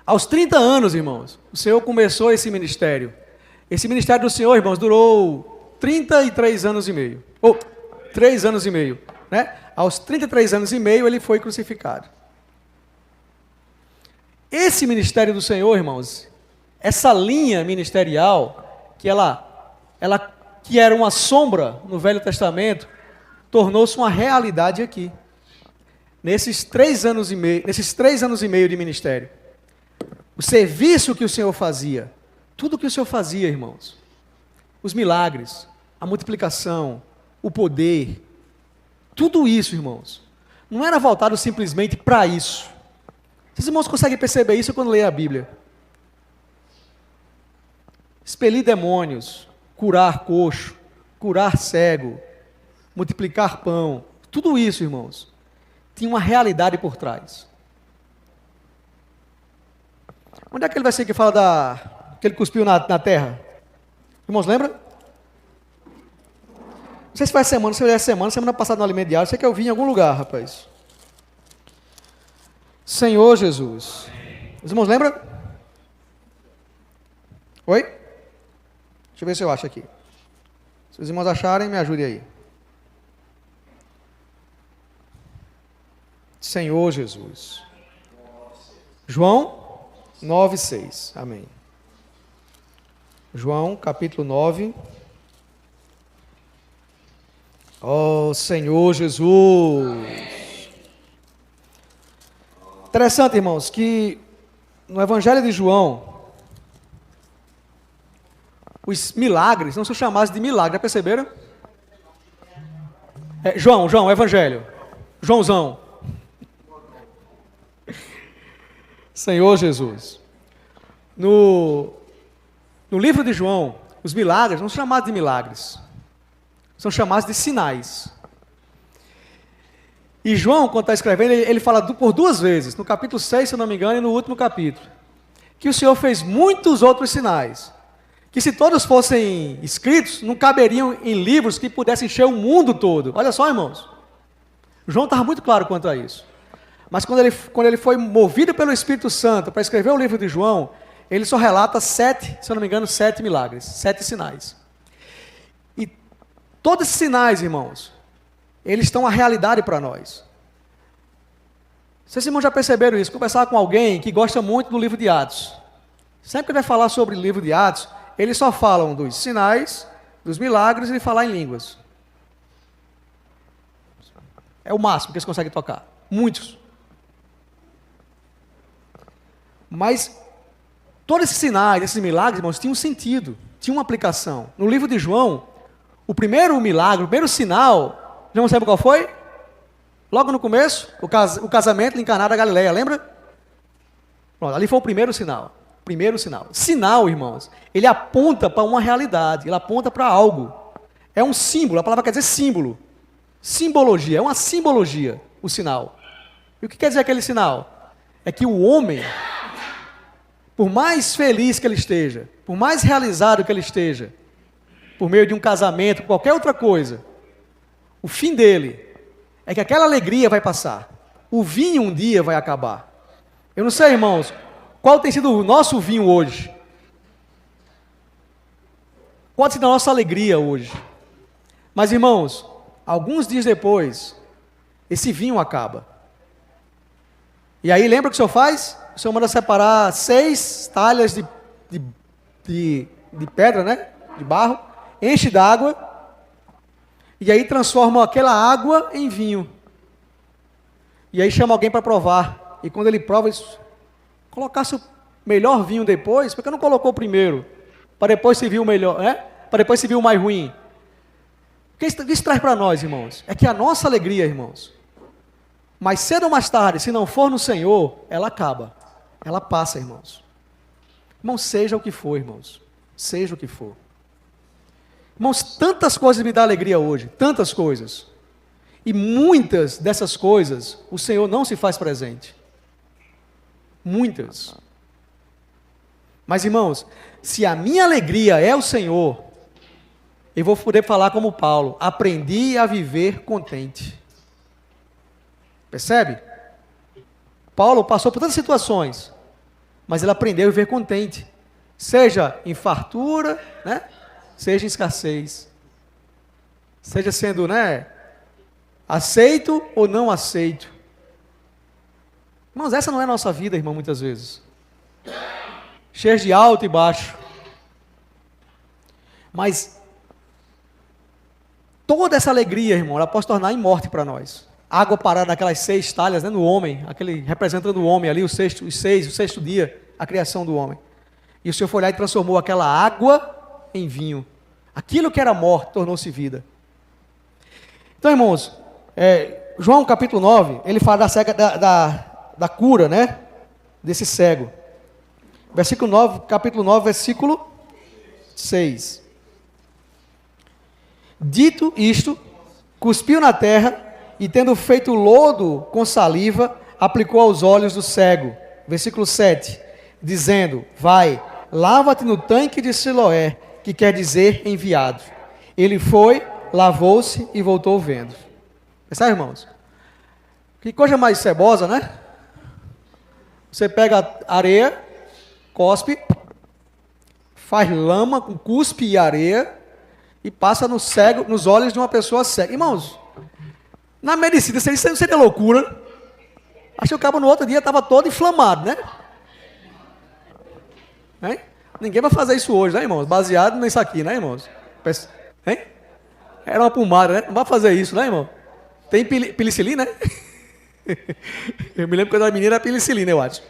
Aos 30 anos, irmãos, o Senhor começou esse ministério. Esse ministério do Senhor, irmãos, durou 33 anos e meio. Ou 3 anos e meio, né? Aos 33 anos e meio ele foi crucificado. Esse ministério do Senhor, irmãos, essa linha ministerial, que era uma sombra no Velho Testamento, tornou-se uma realidade aqui. Nesses 3 anos e meio de ministério. O serviço que o Senhor fazia, tudo que o Senhor fazia, irmãos, os milagres, a multiplicação, o poder, tudo isso, irmãos, não era voltado simplesmente para isso. Vocês, irmãos, conseguem perceber isso quando leem a Bíblia? Expelir demônios, curar coxo, curar cego, multiplicar pão, tudo isso, irmãos, tinha uma realidade por trás. Onde é aquele versículo que fala que ele cuspiu na terra? Irmãos, lembra? Não sei se faz semana passada no alimento diário, sei que eu vi em algum lugar, rapaz. Senhor Jesus. Os irmãos lembram? Oi? Deixa eu ver se eu acho aqui. Se os irmãos acharem, me ajudem aí. Senhor Jesus. João 9:6. Amém. João, capítulo 9. Oh, Senhor Jesus. Interessante, irmãos, que no Evangelho de João, os milagres não são chamados de milagres, já perceberam? João, Evangelho. Joãozão. Senhor Jesus. No livro de João, os milagres não são chamados de milagres, são chamados de sinais. E João, quando está escrevendo, ele fala por 2 vezes, no capítulo 6, se eu não me engano, e no último capítulo, que o Senhor fez muitos outros sinais, que se todos fossem escritos, não caberiam em livros que pudessem encher o mundo todo. Olha só, irmãos, João estava muito claro quanto a isso. Mas quando ele foi movido pelo Espírito Santo para escrever o livro de João, ele só relata 7, se eu não me engano, 7 milagres, 7 sinais. E todos esses sinais, irmãos, eles estão a realidade para nós. Vocês, irmãos, já perceberam isso? Conversar com alguém que gosta muito do livro de Atos. Sempre que vai falar sobre o livro de Atos, eles só falam dos sinais, dos milagres e falar em línguas. É o máximo que eles conseguem tocar. Muitos. Mas todos esses sinais, esses milagres, irmãos, tinham um sentido, tinham uma aplicação. No livro de João, o primeiro milagre, o primeiro sinal, não sabe qual foi? Logo no começo, o casamento em Caná da Galileia, lembra? Pronto, ali foi o primeiro sinal. Primeiro sinal. Sinal, irmãos, ele aponta para uma realidade, ele aponta para algo. É um símbolo, a palavra quer dizer símbolo. Simbologia, é uma simbologia, o sinal. E o que quer dizer aquele sinal? É que o homem, por mais feliz que ele esteja, por mais realizado que ele esteja, por meio de um casamento, qualquer outra coisa, o fim dele é que aquela alegria vai passar. O vinho um dia vai acabar. Eu não sei, irmãos, qual tem sido o nosso vinho hoje? Qual tem sido a nossa alegria hoje? Mas, irmãos, alguns dias depois, esse vinho acaba. E aí, lembra o que o Senhor faz? O Senhor manda separar 6 talhas de pedra, né? De barro, enche d'água, e aí transforma aquela água em vinho. E aí chama alguém para provar. E quando ele prova, ele colocasse o melhor vinho depois, porque não colocou o primeiro, para depois se vir o melhor, né? Para depois se vir o mais ruim. O que isso traz para nós, irmãos? É que a nossa alegria, irmãos, mais cedo ou mais tarde, se não for no Senhor, ela acaba. Ela passa, irmãos. Irmãos, seja o que for, irmãos. Seja o que for. Irmãos, tantas coisas me dão alegria hoje. Tantas coisas. E muitas dessas coisas, o Senhor não se faz presente. Muitas. Mas, irmãos, se a minha alegria é o Senhor, eu vou poder falar como Paulo. Aprendi a viver contente. Percebe? Paulo passou por tantas situações. mas ele aprendeu a viver contente. Seja em fartura, né? Seja em escassez. Seja sendo, né, aceito ou não aceito. Irmãos, essa não é a nossa vida, irmão, muitas vezes. Cheia de alto e baixo. Mas toda essa alegria, irmão, ela pode tornar em morte para nós. Água parada naquelas 6 talhas, né, no homem, aquele representando o homem ali, o sexto dia, a criação do homem. E o Senhor foi lá e transformou aquela água em vinho. Aquilo que era morte tornou-se vida. Então, irmãos, João capítulo 9, ele fala da cura, né, desse cego. Versículo 9, capítulo 9, versículo 6. Dito isto, cuspiu na terra e, tendo feito lodo com saliva, aplicou aos olhos do cego. Versículo 7, dizendo: vai, lava-te no tanque de Siloé, que quer dizer enviado. Ele foi, lavou-se e voltou vendo. Percebe, irmãos? Que coisa mais cebosa, né? Você pega areia, cospe, faz lama com cuspe e areia e passa no cego, nos olhos de uma pessoa cega. Irmãos, na medicina, isso não seria loucura? Acho que o cabo no outro dia estava todo inflamado, né? Hein? Ninguém vai fazer isso hoje, né, irmãos? Baseado nisso aqui, né, irmãos? Hein? Era uma pomada, né? Não vai fazer isso, né, irmão? Tem penicilina, né? Eu me lembro quando eu era menino, era penicilina, eu acho.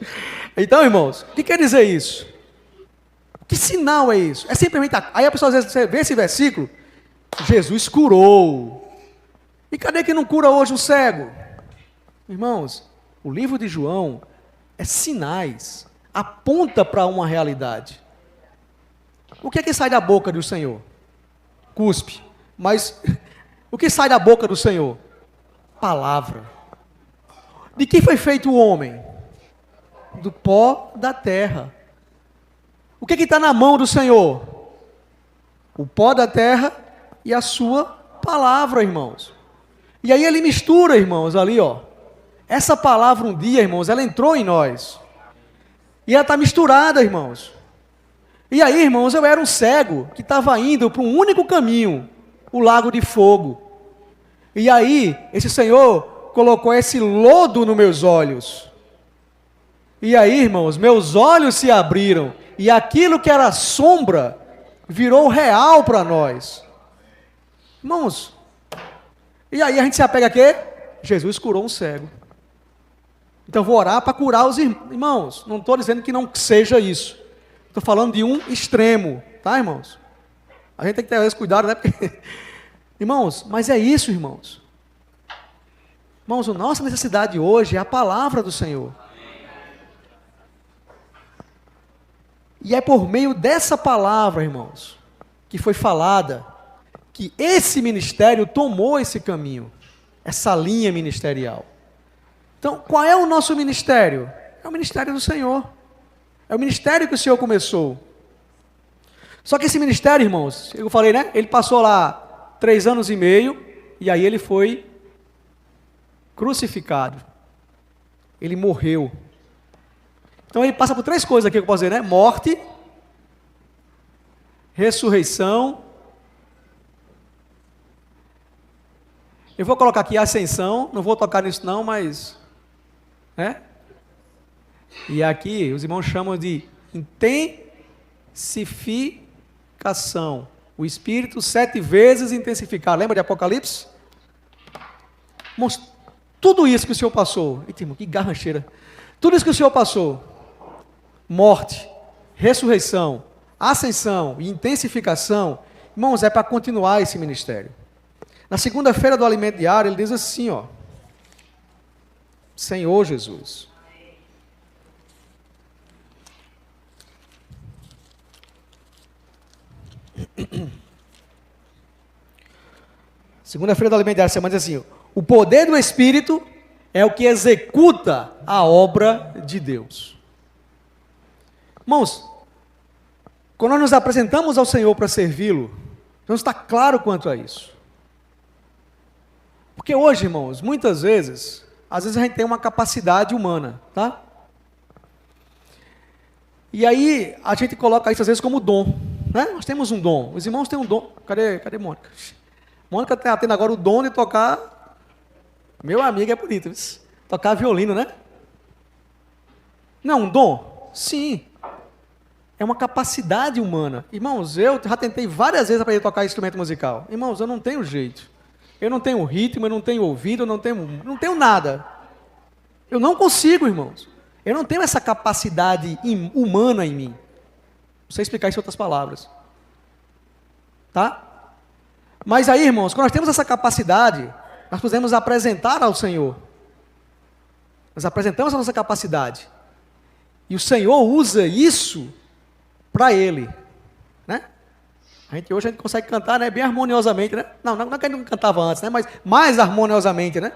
Então, irmãos, o que quer dizer isso? Que sinal é isso? É simplesmente... Aí a pessoa, às vezes, você vê esse versículo, Jesus curou. E cadê que não cura hoje o cego? Irmãos, o livro de João é sinais, aponta para uma realidade. O que é que sai da boca do Senhor? Cuspe. Mas o que sai da boca do Senhor? Palavra. De que foi feito o homem? Do pó da terra. O que está na mão do Senhor? O pó da terra e a sua palavra, irmãos. E aí ele mistura, irmãos, ali, ó. Essa palavra um dia, irmãos, ela entrou em nós. E ela está misturada, irmãos. E aí, irmãos, eu era um cego que estava indo para um único caminho, o lago de fogo. E aí, esse Senhor colocou esse lodo nos meus olhos. E aí, irmãos, meus olhos se abriram. E aquilo que era sombra virou real para nós. Irmãos, e aí a gente se apega a quê? Jesus curou um cego. Então vou orar para curar os irmãos. Não estou dizendo que não seja isso. Estou falando de um extremo, tá, irmãos? A gente tem que ter esse cuidado, né? Porque... Irmãos, mas é isso, irmãos. Irmãos, a nossa necessidade hoje é a palavra do Senhor. E é por meio dessa palavra, irmãos, que foi falada, que esse ministério tomou esse caminho, essa linha ministerial. Então, qual é o nosso ministério? É o ministério do Senhor. É o ministério que o Senhor começou. Só que esse ministério, irmãos, eu falei, né? Ele passou lá 3 anos e meio, e aí ele foi crucificado. Ele morreu. Então ele passa por 3 coisas aqui que eu posso dizer, né? Morte, ressurreição. Eu vou colocar aqui ascensão, não vou tocar nisso não, mas... né? E aqui os irmãos chamam de intensificação. O Espírito 7 vezes intensificar. Lembra de Apocalipse? Irmãos, tudo isso que o Senhor passou. Eita, irmão, que garrancheira. Tudo isso que o Senhor passou. Morte, ressurreição, ascensão e intensificação. Irmãos, é para continuar esse ministério. Na segunda-feira do alimento diário, ele diz assim, ó. Senhor Jesus. Segunda-feira do alimento diário, você diz assim, o poder do Espírito é o que executa a obra de Deus. Irmãos, quando nós nos apresentamos ao Senhor para servi-lo, vamos estar claro quanto a isso. Porque hoje, irmãos, muitas vezes, às vezes a gente tem uma capacidade humana, tá? E aí, a gente coloca isso às vezes como dom. Né? Nós temos um dom. Os irmãos têm um dom. Cadê Mônica? Mônica está tendo agora o dom de tocar. Meu amigo é bonito. Tocar violino, né? Não, um dom? Sim. É uma capacidade humana. Irmãos, eu já tentei várias vezes aprender a tocar instrumento musical. Irmãos, eu não tenho jeito. Eu não tenho ritmo, eu não tenho ouvido, eu não tenho nada. Eu não consigo, irmãos. Eu não tenho essa capacidade humana em mim. Não sei explicar isso em outras palavras. Tá? Mas aí, irmãos, quando nós temos essa capacidade, nós podemos apresentar ao Senhor. Nós apresentamos a nossa capacidade. E o Senhor usa isso para Ele. Né? Hoje a gente consegue cantar, né, bem harmoniosamente. Né? Não é que a gente não cantava antes, né, mas mais harmoniosamente, né,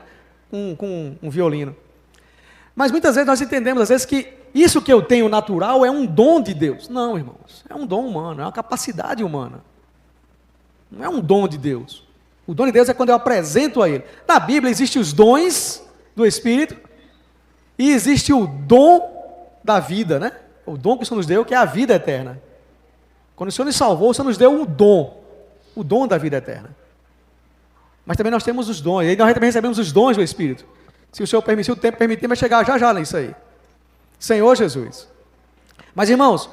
com um violino. Mas muitas vezes nós entendemos, às vezes, que isso que eu tenho natural é um dom de Deus. Não, irmãos, é um dom humano, é uma capacidade humana. Não é um dom de Deus. O dom de Deus é quando eu apresento a Ele. Na Bíblia existem os dons do Espírito e existe o dom da vida, né? O dom que o Senhor nos deu, que é a vida eterna. Quando o Senhor nos salvou, o Senhor nos deu o dom da vida eterna. Mas também nós temos os dons, e aí nós também recebemos os dons do Espírito. Se o Senhor permitir, o tempo permitir, vai chegar já nisso aí. Senhor Jesus. Mas, irmãos,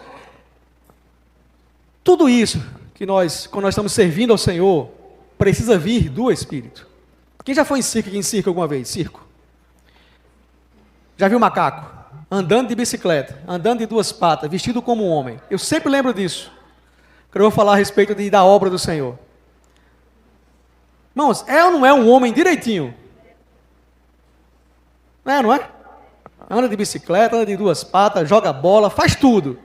tudo isso que quando nós estamos servindo ao Senhor, precisa vir do Espírito. Quem já foi em circo alguma vez? Circo. Já viu macaco? Andando de bicicleta, andando de duas patas, vestido como um homem. Eu sempre lembro disso. Quando eu vou falar a respeito da obra do Senhor. Irmãos, é ou não é um homem direitinho? Não é? Anda de bicicleta, anda de duas patas, joga bola, faz tudo.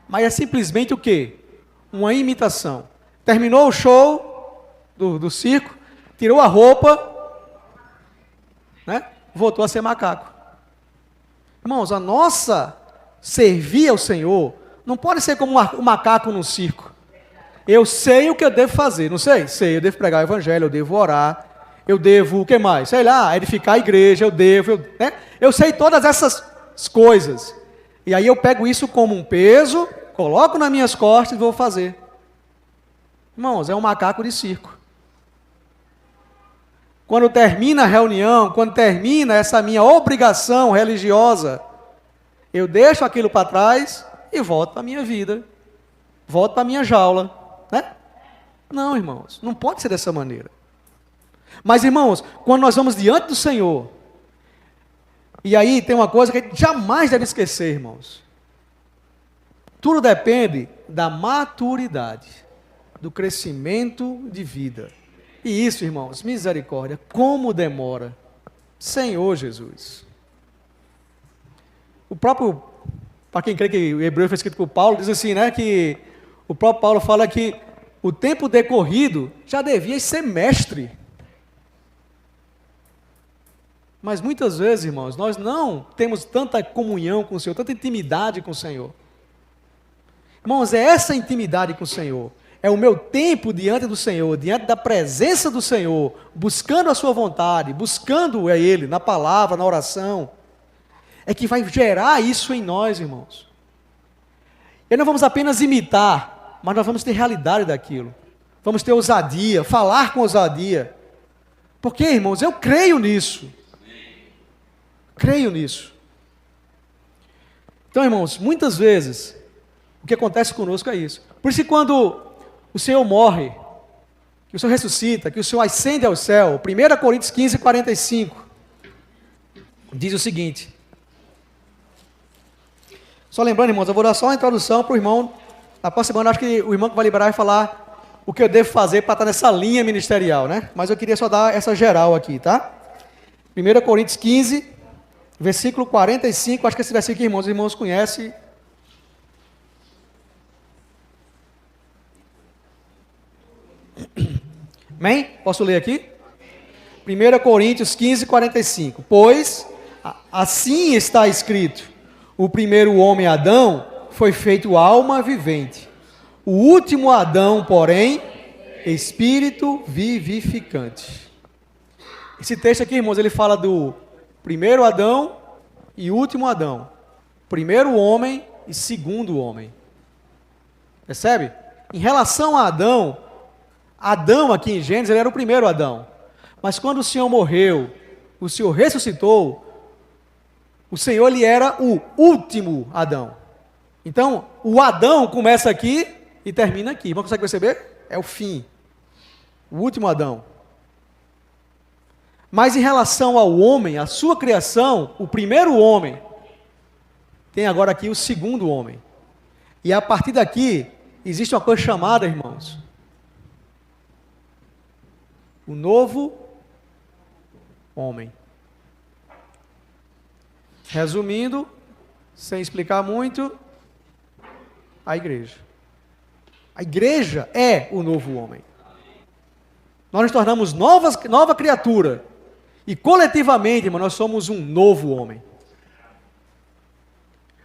Mas é simplesmente o quê? Uma imitação. Terminou o show do circo, tirou a roupa, né? Voltou a ser macaco. Irmãos, a nossa servir ao Senhor não pode ser como um macaco no circo. Eu sei o que eu devo fazer, não sei? Sei, eu devo pregar o evangelho, eu devo orar, eu devo, o que mais? Sei lá, edificar a igreja, né? Eu sei todas essas coisas. E aí eu pego isso como um peso, coloco nas minhas costas e vou fazer. Irmãos, é um macaco de circo. Quando termina a reunião, quando termina essa minha obrigação religiosa, eu deixo aquilo para trás e volto para a minha vida. Volto para a minha jaula. Né? Não, irmãos, não pode ser dessa maneira. Mas, irmãos, quando nós vamos diante do Senhor, e aí tem uma coisa que a gente jamais deve esquecer, irmãos. Tudo depende da maturidade, do crescimento de vida. E isso, irmãos, misericórdia, como demora. Senhor Jesus. O próprio, para quem crê que o Hebreu foi escrito por Paulo, diz assim, né, que o próprio Paulo fala que o tempo decorrido já devia ser mestre. Mas muitas vezes, irmãos, nós não temos tanta comunhão com o Senhor, tanta intimidade com o Senhor. Irmãos, é essa intimidade com o Senhor, é o meu tempo diante do Senhor, diante da presença do Senhor, buscando a sua vontade, buscando a Ele, na palavra, na oração, é que vai gerar isso em nós, irmãos. E não vamos apenas imitar, mas nós vamos ter realidade daquilo. Vamos ter ousadia, falar com ousadia. Porque, irmãos, eu creio nisso. Creio nisso. Então, irmãos, muitas vezes, o que acontece conosco é isso. Por isso que quando o Senhor morre, que o Senhor ressuscita, que o Senhor ascende ao céu, 1 Coríntios 15, 45, diz o seguinte. Só lembrando, irmãos, eu vou dar só uma introdução para o irmão. Na próxima semana, acho que o irmão que vai liberar vai falar o que eu devo fazer para estar nessa linha ministerial, né? Mas eu queria só dar essa geral aqui, tá? 1 Coríntios 15, versículo 45, acho que esse versículo aqui, irmãos, os irmãos conhecem. Amém? Posso ler aqui? 1 Coríntios 15, 45. Pois, assim está escrito, o primeiro homem, Adão, foi feito alma vivente. O último Adão, porém, espírito vivificante. Esse texto aqui, irmãos, ele fala do primeiro Adão e último Adão. Primeiro homem e segundo homem. Percebe? Em relação a Adão, Adão aqui em Gênesis, ele era o primeiro Adão. Mas quando o Senhor morreu, o Senhor ressuscitou, o Senhor ele era o último Adão. Então, o Adão começa aqui e termina aqui. Você consegue perceber? É o fim. O último Adão. Mas em relação ao homem, a sua criação, o primeiro homem, tem agora aqui o segundo homem. E a partir daqui, existe uma coisa chamada, irmãos, o novo homem. Resumindo, sem explicar muito, a igreja. A igreja é o novo homem. Nós nos tornamos nova criatura. E coletivamente, irmão, nós somos um novo homem.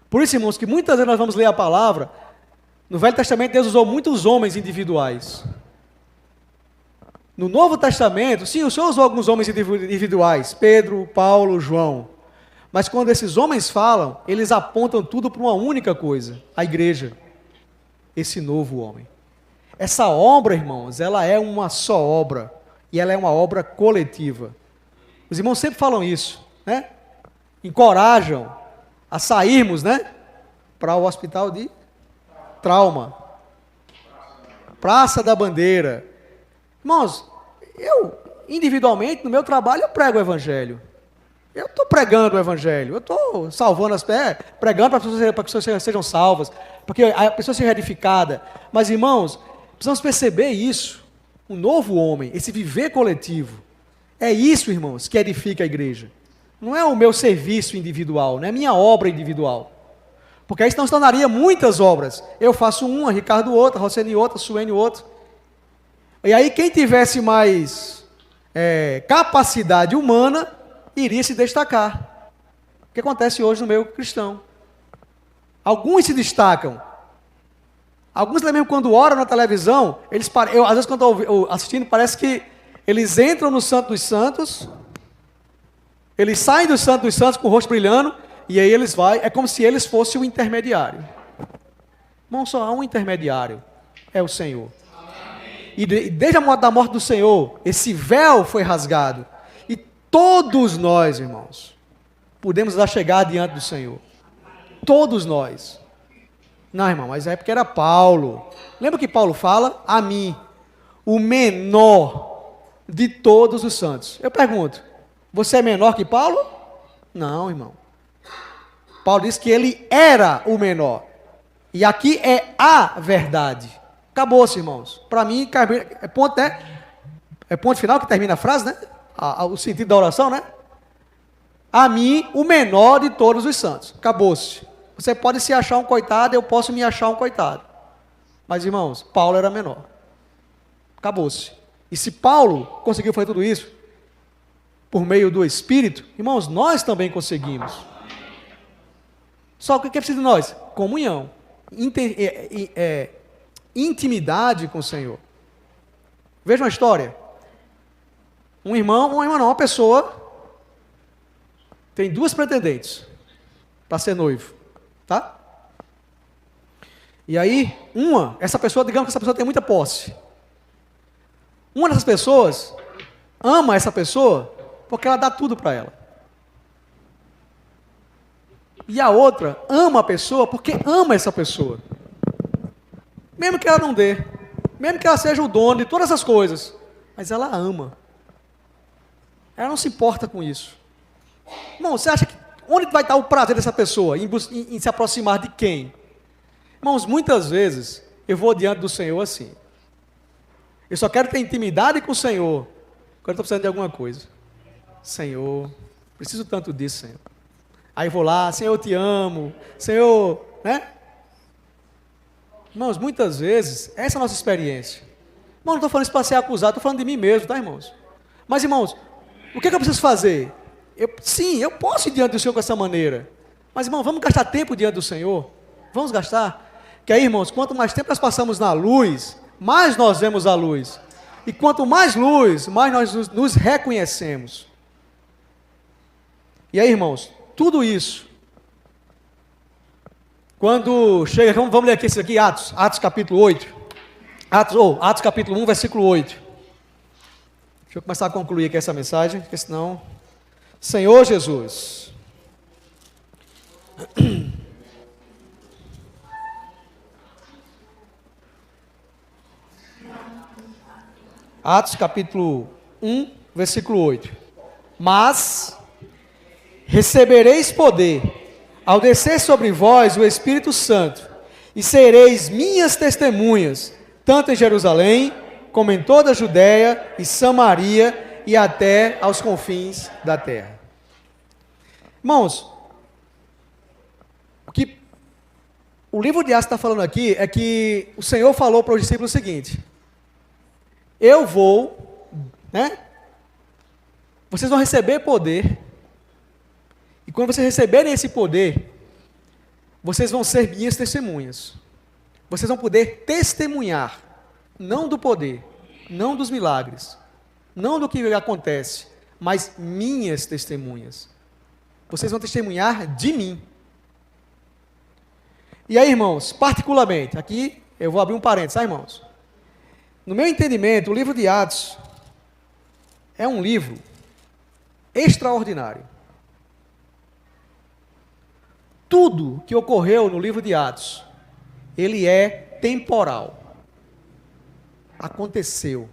Por isso, irmãos, que muitas vezes nós vamos ler a palavra, no Velho Testamento Deus usou muitos homens individuais. No Novo Testamento, sim, o Senhor usou alguns homens individuais, Pedro, Paulo, João. Mas quando esses homens falam, eles apontam tudo para uma única coisa, a igreja. Esse novo homem. Essa obra, irmãos, ela é uma só obra. E ela é uma obra coletiva. Os irmãos sempre falam isso, né? Encorajam a sairmos, né? Para o hospital de trauma. Praça da Bandeira. Irmãos, eu, individualmente, no meu trabalho, eu prego o Evangelho. Eu estou pregando o Evangelho. Eu estou salvando as pessoas, pregando para que as pessoas sejam salvas, para que a pessoa seja edificada. Mas, irmãos, precisamos perceber isso. O novo homem, esse viver coletivo. É isso, irmãos, que edifica a igreja. Não é o meu serviço individual, não é a minha obra individual. Porque aí senão se tornaria muitas obras. Eu faço uma, Ricardo outra, Roseni outra, Suene outra. E aí quem tivesse mais capacidade humana, iria se destacar. O que acontece hoje no meio cristão? Alguns se destacam. Alguns mesmo quando oram na televisão, às vezes quando estou assistindo, parece que eles entram no Santo dos Santos, eles saem do Santo dos Santos com o rosto brilhando, e aí eles vão, é como se eles fossem o intermediário. Irmão, só há um intermediário, é o Senhor. E desde a morte do Senhor, esse véu foi rasgado. E todos nós, irmãos, podemos chegar diante do Senhor. Todos nós. Não, irmão, mas é porque era Paulo. Lembra que Paulo fala? A mim, o menor de todos os santos. Eu pergunto, você é menor que Paulo? Não, irmão. Paulo diz que ele era o menor. E aqui é a verdade. Acabou-se, irmãos. Para mim, é ponto, né? É ponto final que termina a frase, né? O sentido da oração, né? A mim, o menor de todos os santos. Acabou-se. Você pode se achar um coitado, eu posso me achar um coitado. Mas, irmãos, Paulo era menor. Acabou-se. E se Paulo conseguiu fazer tudo isso por meio do Espírito, irmãos, nós também conseguimos. Só que o que é preciso de nós? Comunhão. Intimidade com o Senhor. Veja uma história. Uma pessoa tem duas pretendentes para ser noivo, tá? E aí, essa pessoa, digamos que essa pessoa tem muita posse. Uma dessas pessoas ama essa pessoa porque ela dá tudo para ela. E a outra ama a pessoa porque ama essa pessoa. Mesmo que ela não dê, mesmo que ela seja o dono de todas essas coisas, mas ela ama. Ela não se importa com isso. Irmão, você acha que onde vai estar o prazer dessa pessoa? Em se aproximar de quem? Irmãos, muitas vezes eu vou diante do Senhor assim. Eu só quero ter intimidade com o Senhor quando eu estou precisando de alguma coisa. Senhor, preciso tanto disso, Senhor. Aí eu vou lá, Senhor, eu te amo. Senhor, né? Irmãos, muitas vezes, essa é a nossa experiência. Irmão, não estou falando isso para ser acusado, estou falando de mim mesmo, tá, irmãos? Mas, irmãos, o que eu preciso fazer? Sim, eu posso ir diante do Senhor com essa maneira. Mas, irmão, vamos gastar tempo diante do Senhor? Vamos gastar? Que aí, irmãos, quanto mais tempo nós passamos na luz, mais nós vemos a luz. E quanto mais luz, mais nós nos reconhecemos. E aí, irmãos, tudo isso Quando chega, vamos ler aqui esse aqui, Atos capítulo 8. Atos capítulo 1, versículo 8. Deixa eu começar a concluir aqui essa mensagem, porque senão... Senhor Jesus. Atos capítulo 1, versículo 8. Mas recebereis poder ao descer sobre vós o Espírito Santo, e sereis minhas testemunhas, tanto em Jerusalém, como em toda a Judéia e Samaria, e até aos confins da terra. Irmãos, o que o livro de Atos está falando aqui é que o Senhor falou para os discípulos o seguinte: eu vou, vocês vão receber poder, e quando vocês receberem esse poder, vocês vão ser minhas testemunhas. Vocês vão poder testemunhar, não do poder, não dos milagres, não do que acontece, mas minhas testemunhas. Vocês vão testemunhar de mim. E aí, irmãos, particularmente, aqui eu vou abrir um parênteses, tá, irmãos? No meu entendimento, o livro de Atos é um livro extraordinário. Tudo que ocorreu no livro de Atos, ele é temporal. Aconteceu.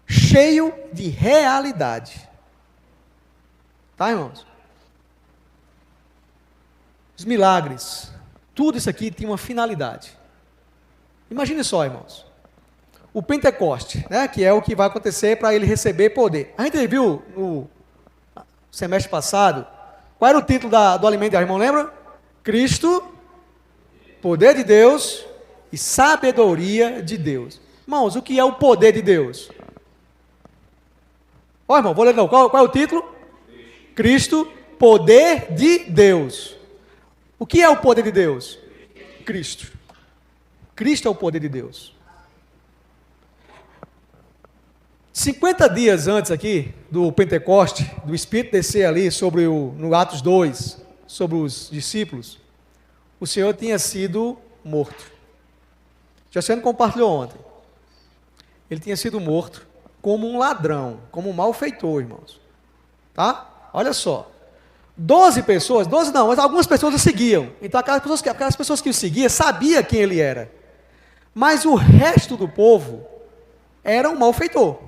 Cheio de realidade. Tá, irmãos? Os milagres, tudo isso aqui tinha uma finalidade. Imagine só, irmãos. O Pentecoste, que é o que vai acontecer para ele receber poder. A gente viu no semestre passado, qual era o título do alimento de irmão, lembra? Cristo, poder de Deus e sabedoria de Deus. Irmãos, o que é o poder de Deus? Ó, irmão, vou ler não. Qual é o título? Cristo, poder de Deus. O que é o poder de Deus? Cristo. Cristo é o poder de Deus. 50 dias antes aqui do Pentecoste, do Espírito descer ali no Atos 2, sobre os discípulos, o Senhor tinha sido morto. Já sendo compartilhou ontem. Ele tinha sido morto como um ladrão, como um malfeitor, irmãos. Tá? Olha só. 12 pessoas, 12 não, mas algumas pessoas o seguiam. Então aquelas pessoas que o seguiam sabiam quem ele era. Mas o resto do povo era um malfeitor.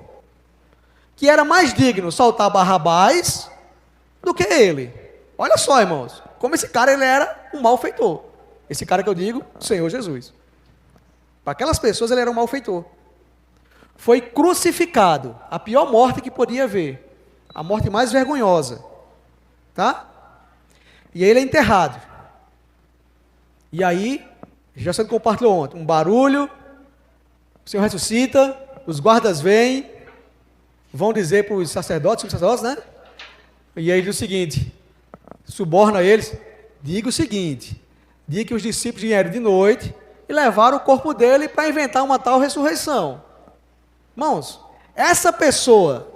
Que era mais digno soltar Barrabás do que ele. Olha só, irmãos, como esse cara ele era um malfeitor. Esse cara que eu digo, o Senhor Jesus. Para aquelas pessoas ele era um malfeitor. Foi crucificado, a pior morte que podia haver. A morte mais vergonhosa. Tá? E aí ele é enterrado. E aí, já sendo compartilhou ontem, um barulho, o Senhor ressuscita, os guardas vêm, vão dizer para os sacerdotes, né? E aí diz o seguinte, suborna eles, diga o seguinte, diga que os discípulos vieram de noite e levaram o corpo dele para inventar uma tal ressurreição. Irmãos, essa pessoa,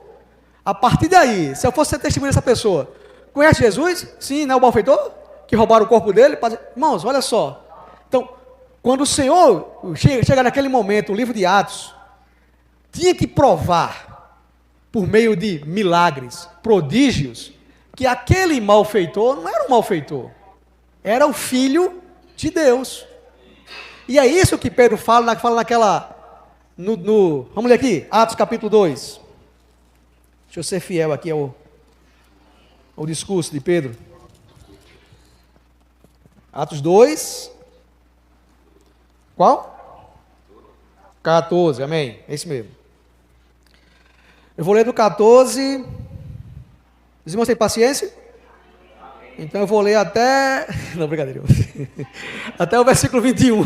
a partir daí, se eu fosse ser testemunha dessa pessoa, conhece Jesus? Sim, não é o malfeitor? Que roubaram o corpo dele? Irmãos, olha só. Então, quando o Senhor chega naquele momento, o livro de Atos, tinha que provar, por meio de milagres, prodígios, que aquele malfeitor não era um malfeitor, era o Filho de Deus. E é isso que Pedro fala naquela... vamos ler aqui, Atos capítulo 2. Deixa eu ser fiel aqui ao discurso de Pedro. Atos 2. Qual? 14, amém. É isso mesmo. Eu vou ler do 14. Os irmãos têm paciência? Então eu vou ler até... Não, brincadeira. Até o versículo 21.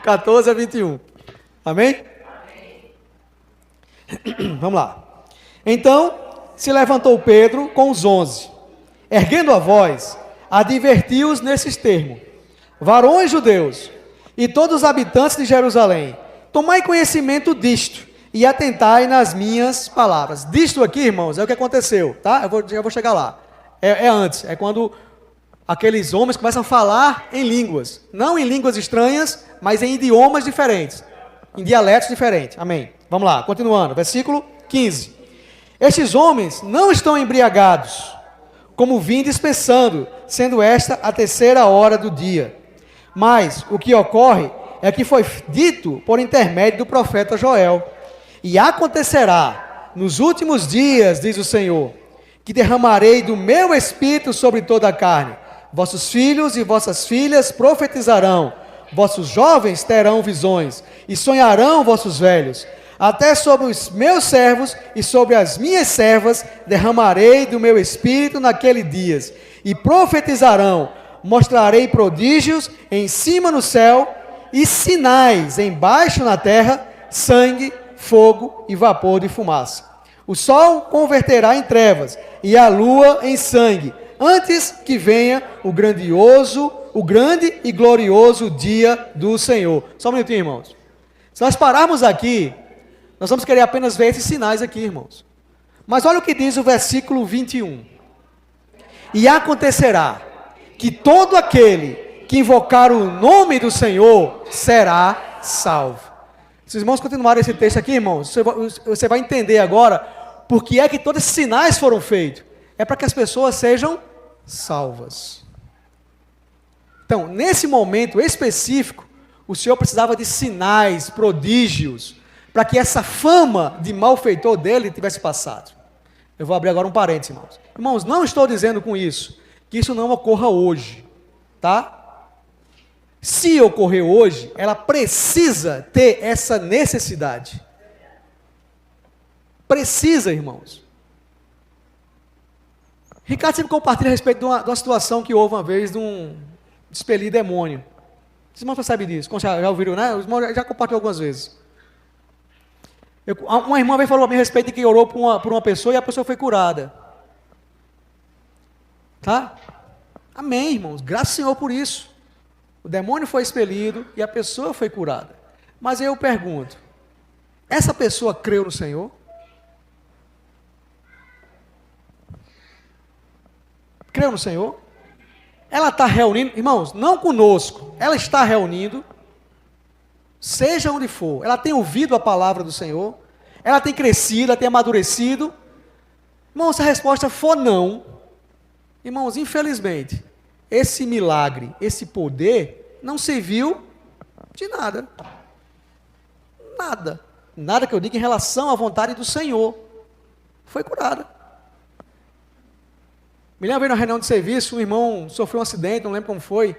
14 a 21. Amém? Vamos lá. Então se levantou Pedro com os 11, erguendo a voz, advertiu-os nesses termos: varões judeus e todos os habitantes de Jerusalém, tomai conhecimento disto e atentai nas minhas palavras. Disto aqui, irmãos, é o que aconteceu, tá? Eu vou chegar lá. É antes, é quando aqueles homens começam a falar em línguas. Não em línguas estranhas, mas em idiomas diferentes. Em dialetos diferentes. Amém. Vamos lá, continuando. Versículo 15. Estes homens não estão embriagados, como vindes pensando, sendo esta a 3ª hora do dia. Mas o que ocorre é que foi dito por intermédio do profeta Joel. E acontecerá nos últimos dias, diz o Senhor, que derramarei do meu espírito sobre toda a carne. Vossos filhos e vossas filhas profetizarão, vossos jovens terão visões, e sonharão vossos velhos. Até sobre os meus servos e sobre as minhas servas derramarei do meu espírito naqueles dias, e profetizarão, mostrarei prodígios em cima no céu, e sinais embaixo na terra, sangue, fogo e vapor de fumaça. O sol converterá em trevas, e a lua em sangue, antes que venha o grande e glorioso dia do Senhor. Só um minutinho, irmãos. Se nós pararmos aqui, nós vamos querer apenas ver esses sinais aqui, irmãos. Mas olha o que diz o versículo 21. E acontecerá que todo aquele que invocar o nome do Senhor será salvo. Se os irmãos continuarem esse texto aqui, irmãos, você vai entender agora por que é que todos esses sinais foram feitos. É para que as pessoas sejam salvas. Então, nesse momento específico, o Senhor precisava de sinais, prodígios, para que essa fama de malfeitor dele tivesse passado. Eu vou abrir agora um parênteses, irmãos. Irmãos, não estou dizendo com isso que isso não ocorra hoje, tá? Se ocorrer hoje, ela precisa ter essa necessidade. Precisa, irmãos. Ricardo sempre compartilha a respeito de uma situação que houve uma vez de um expelir demônio. Os irmãos sabem disso, já ouviram, né? Os irmãos já compartilhou algumas vezes. Uma irmã veio falou a mim a respeito de que orou por uma pessoa e a pessoa foi curada. Tá? Amém, irmãos. Graças ao Senhor por isso. O demônio foi expelido e a pessoa foi curada. Mas eu pergunto, essa pessoa creu no Senhor? Creu no Senhor? Ela está reunindo, irmãos, não conosco, ela está reunindo, seja onde for, ela tem ouvido a palavra do Senhor, ela tem crescido, ela tem amadurecido. Irmãos, se a resposta for não, irmãos, infelizmente, esse milagre, esse poder, não serviu de nada. Nada. Nada que eu diga em relação à vontade do Senhor. Foi curada. Me lembro na reunião de serviço, um irmão sofreu um acidente, não lembro como foi.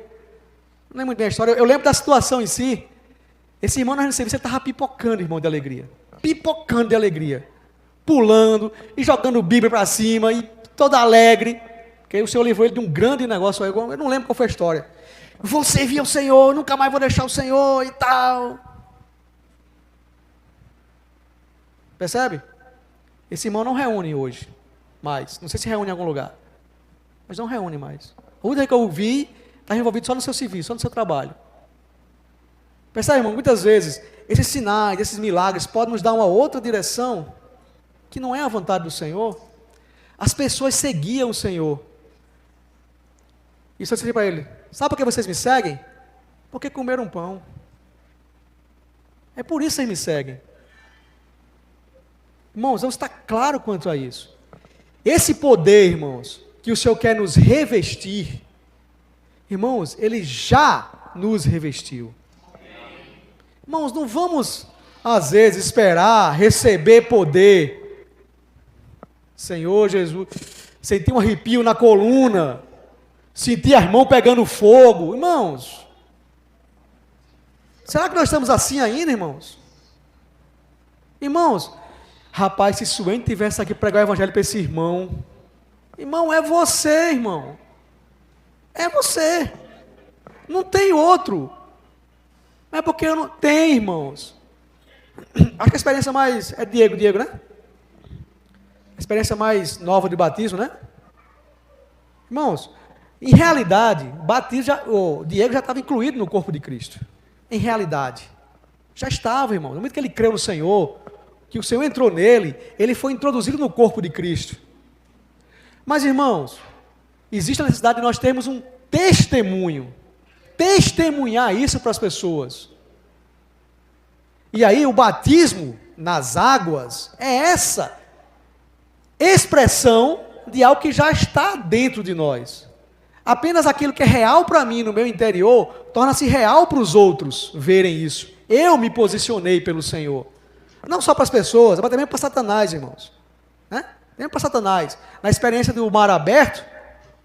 Não lembro muito bem a história. Eu lembro da situação em si. Esse irmão na reunião de serviço, ele estava pipocando, irmão, de alegria. Pipocando de alegria. Pulando e jogando Bíblia para cima e todo alegre. Porque aí o Senhor livrou ele de um grande negócio. Eu não lembro qual foi a história. Vou servir ao Senhor, nunca mais vou deixar o Senhor e tal. Percebe? Esse irmão não reúne hoje mais. Não sei se reúne em algum lugar. Mas não reúne mais. O único que eu vi está envolvido só no seu serviço, só no seu trabalho. Percebe, irmão? Muitas vezes, esses sinais, esses milagres podem nos dar uma outra direção que não é a vontade do Senhor. As pessoas seguiam o Senhor. E só disse para ele, sabe por que vocês me seguem? Porque comeram pão. É por isso que vocês me seguem. Irmãos, vamos estar claro quanto a isso. Esse poder, irmãos, que o Senhor quer nos revestir, irmãos, Ele já nos revestiu. Irmãos, não vamos, às vezes, esperar receber poder. Senhor Jesus, senti um arrepio na coluna, senti as mãos pegando fogo. Irmãos, será que nós estamos assim ainda, irmãos? Irmãos, rapaz, se Suene tivesse aqui pregar o evangelho para esse irmão, irmão, é você, irmão. É você. Não tem outro. Não é porque eu não tenho, irmãos. Acho que a experiência mais... É Diego, né? A experiência mais nova de batismo, né? Irmãos, em realidade, o Diego já estava incluído no corpo de Cristo. Em realidade. Já estava, irmão. No momento que ele creu no Senhor, que o Senhor entrou nele, ele foi introduzido no corpo de Cristo. Mas, irmãos, existe a necessidade de nós termos um testemunho. Testemunhar isso para as pessoas. E aí o batismo nas águas é essa expressão de algo que já está dentro de nós. Apenas aquilo que é real para mim no meu interior, torna-se real para os outros verem isso. Eu me posicionei pelo Senhor. Não só para as pessoas, mas também para Satanás, irmãos. Né? Também para Satanás. Na experiência do mar aberto,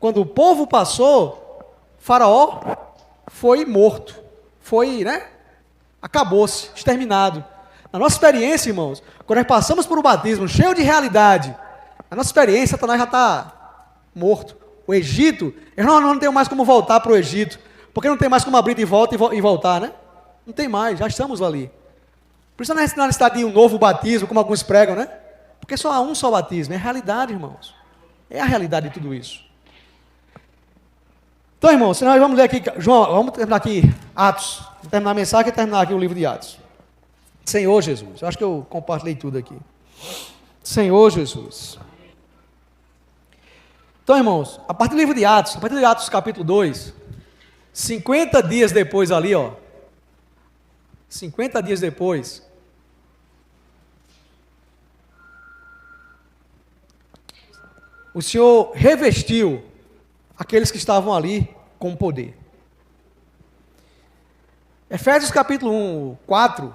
quando o povo passou, Faraó foi morto. Foi, acabou-se, exterminado. Na nossa experiência, irmãos, quando nós passamos por um batismo cheio de realidade, na nossa experiência, Satanás já está morto. O Egito, eu não tenho mais como voltar para o Egito, porque não tem mais como abrir de volta e voltar, né? Não tem mais, já estamos ali. Por isso não é necessidade de um novo batismo, como alguns pregam, né? Porque só há um só batismo, é a realidade, irmãos. É a realidade de tudo isso. Então, irmãos, se nós vamos ler aqui, João, vamos terminar aqui Atos, vamos terminar a mensagem e terminar aqui o livro de Atos. Senhor Jesus, eu acho que eu compartilhei tudo aqui. Senhor Jesus. Então, irmãos, a partir do livro de Atos, a partir de Atos capítulo 2, 50 dias depois ali, 50 dias depois, o Senhor revestiu aqueles que estavam ali com poder. Efésios capítulo 1, 4,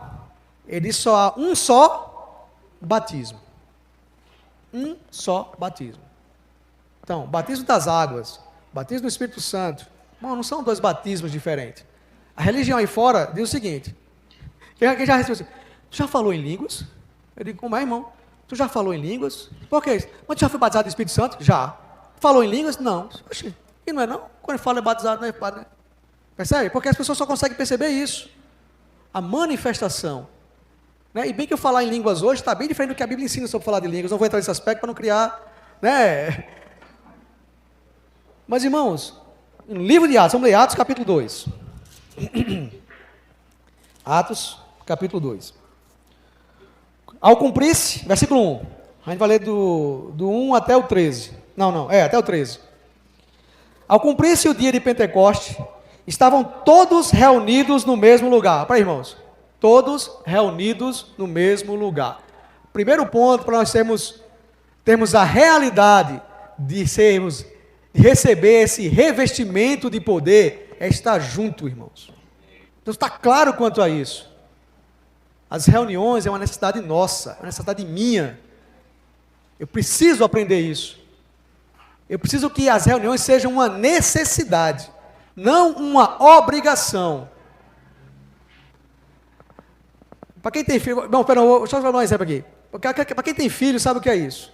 ele diz só há um só batismo. Um só batismo. Então, batismo das águas, batismo do Espírito Santo, não são dois batismos diferentes. A religião aí fora diz o seguinte, quem já respondeu assim, tu já falou em línguas? Eu digo, como é, irmão? Tu já falou em línguas? Por que isso? Mas tu já foi batizado do Espírito Santo? Já. Falou em línguas? Não. Oxi, e não é não? Quando fala é batizado, não é padre, né? Percebe? Porque as pessoas só conseguem perceber isso. A manifestação. Né? E bem que eu falar em línguas hoje está bem diferente do que a Bíblia ensina sobre falar de línguas. Não vou entrar nesse aspecto para não criar, né? Mas, irmãos, no livro de Atos, vamos ler Atos capítulo 2. Atos capítulo 2. Ao cumprir-se, versículo 1. A gente vai ler do 1 até o 13. Até o 13. Ao cumprir-se o dia de Pentecoste, estavam todos reunidos no mesmo lugar. Para irmãos, todos reunidos no mesmo lugar. Primeiro ponto para nós termos a realidade de receber esse revestimento de poder é estar junto, irmãos. Então está claro quanto a isso. As reuniões é uma necessidade nossa, é uma necessidade minha. Eu preciso aprender isso. Eu preciso que as reuniões sejam uma necessidade, não uma obrigação. Para quem tem filho, deixa eu dar um exemplo aqui. Para quem tem filho, sabe o que é isso?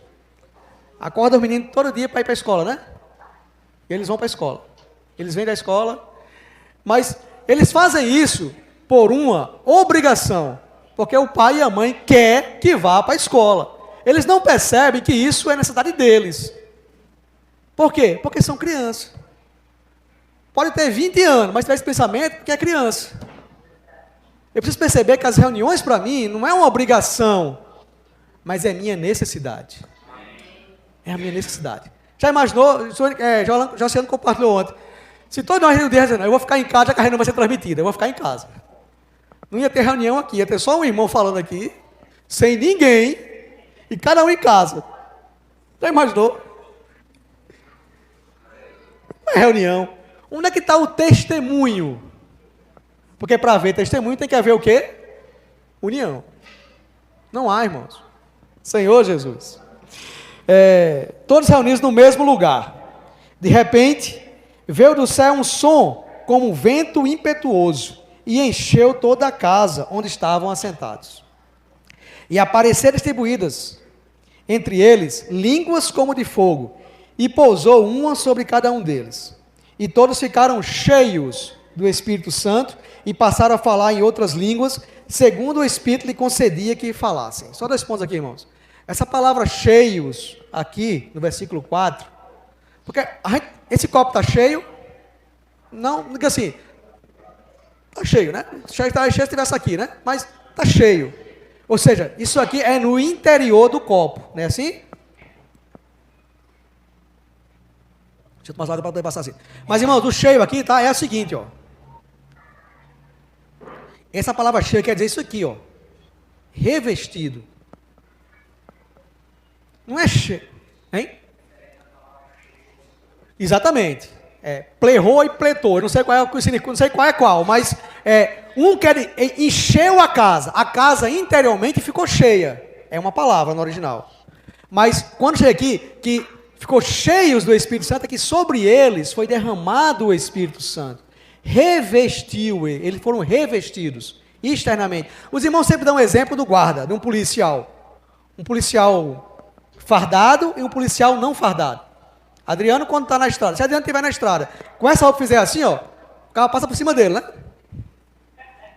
Acorda os meninos todo dia para ir para a escola, né? E eles vão para a escola. Eles vêm da escola, mas eles fazem isso por uma obrigação, porque o pai e a mãe querem que vá para a escola. Eles não percebem que isso é necessidade deles. Por quê? Porque são crianças. Pode ter 20 anos, mas tiver esse pensamento porque é criança. Eu preciso perceber que as reuniões para mim não é uma obrigação, mas é minha necessidade. É a minha necessidade. Já imaginou? Josiano compartilhou ontem. Se todos nós reunirmos, eu vou ficar em casa, já que a reunião vai ser transmitida, eu vou ficar em casa. Não ia ter reunião aqui, ia ter só um irmão falando aqui, sem ninguém, e cada um em casa. Já imaginou? Uma reunião. Onde é que está o testemunho? Porque para haver testemunho tem que haver o quê? União. Não há, irmãos. Senhor Jesus. Todos reunidos no mesmo lugar. De repente, veio do céu um som como um vento impetuoso e encheu toda a casa onde estavam assentados. E apareceram distribuídas entre eles línguas como de fogo, e pousou uma sobre cada um deles. E todos ficaram cheios do Espírito Santo e passaram a falar em outras línguas, segundo o Espírito lhe concedia que falassem. Só 2 pontos aqui, irmãos. Essa palavra cheios, aqui no versículo 4, porque esse copo está cheio? Não, diga assim, está cheio, né? Está cheio se estivesse aqui, né? Mas está cheio. Ou seja, isso aqui é no interior do copo, não é assim? Deixa eu tomar água para poder passar assim. Mas, irmãos, o cheio aqui, tá? É o seguinte, ó. Essa palavra cheio quer dizer isso aqui, ó. Revestido. Não é cheio, hein? Exatamente. Plerou e pletou. Eu não sei qual é o significado, não sei qual é qual, mas um quer encheu a casa interiormente ficou cheia. É uma palavra no original. Mas quando chega aqui, que ficou cheios do Espírito Santo, é que sobre eles foi derramado o Espírito Santo. Revestiu eles foram revestidos externamente. Os irmãos sempre dão um exemplo do guarda, de um policial. Um policial fardado e um policial não fardado. Adriano, quando está na estrada, se Adriano estiver na estrada, com essa roupa fizer assim, ó, o carro passa por cima dele, né?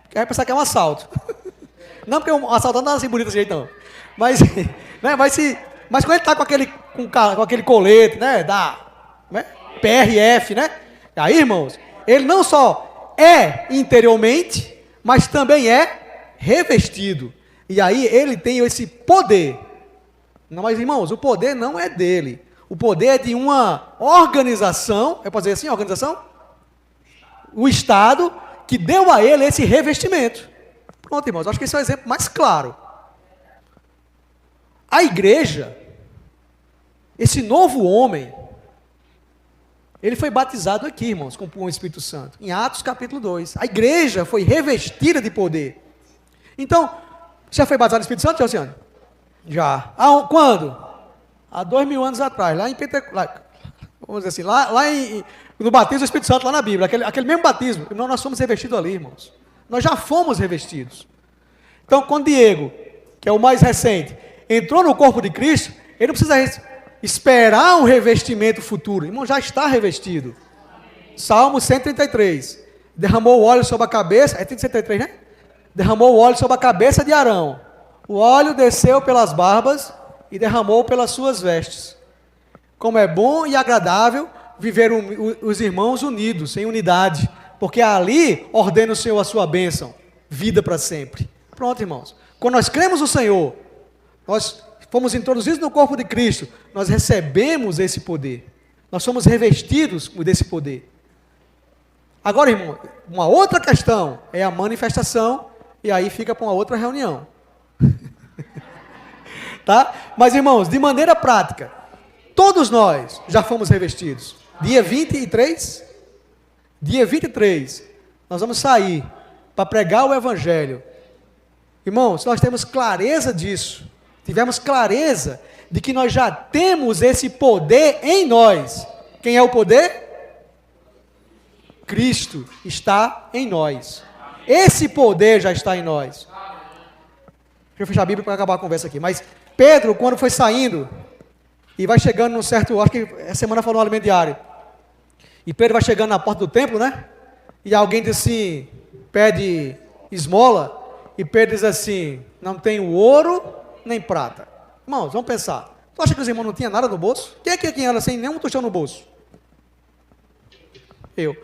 Porque vai pensar que é um assalto. Não porque um assaltante não é assim bonito desse jeito, não. Mas, né, mas quando ele está com aquele colete, né, PRF, né? Aí, irmãos, ele não só é interiormente, mas também é revestido. E aí ele tem esse poder. Não, mas, irmãos, o poder não é dele. O poder é de uma organização, eu posso dizer assim, organização? O Estado que deu a ele esse revestimento. Pronto, irmãos, acho que esse é o exemplo mais claro. A igreja, esse novo homem, ele foi batizado aqui, irmãos, com o Espírito Santo, em Atos capítulo 2. A igreja foi revestida de poder. Então, já foi batizado no Espírito Santo, Josiane? Já. Quando? Há 2000 anos atrás, lá em Pentecostes, vamos dizer assim, no batismo do Espírito Santo, lá na Bíblia, aquele mesmo batismo, nós fomos revestidos ali, irmãos. Nós já fomos revestidos. Então, quando Diego, que é o mais recente, entrou no corpo de Cristo, ele não precisa esperar um revestimento futuro. Irmão, já está revestido. Salmo 133. Derramou o óleo sobre a cabeça, é 133, né? Derramou o óleo sobre a cabeça de Arão. O óleo desceu pelas barbas e derramou pelas suas vestes. Como é bom e agradável viver os irmãos unidos, em unidade, porque ali ordena o Senhor a sua bênção, vida para sempre. Pronto, irmãos. Quando nós cremos no Senhor, nós fomos introduzidos no corpo de Cristo, nós recebemos esse poder. Nós somos revestidos desse poder. Agora, irmão, uma outra questão é a manifestação, e aí fica para uma outra reunião. Tá? Mas, irmãos, de maneira prática, todos nós já fomos revestidos. Dia 23, nós vamos sair para pregar o Evangelho. Irmãos, nós temos clareza disso. Tivemos clareza de que nós já temos esse poder em nós. Quem é o poder? Cristo está em nós. Esse poder já está em nós. Deixa eu fechar a Bíblia para acabar a conversa aqui. Mas Pedro, quando foi saindo, e vai chegando num certo, acho que essa semana falou no alimento diário. E Pedro vai chegando na porta do templo, né? E alguém diz assim, pede esmola, e Pedro diz assim, não tenho ouro nem prata. Irmãos, vamos pensar. Tu acha que os irmãos não tinham nada no bolso? Quem é que anda sem nenhum tostão no bolso? Eu.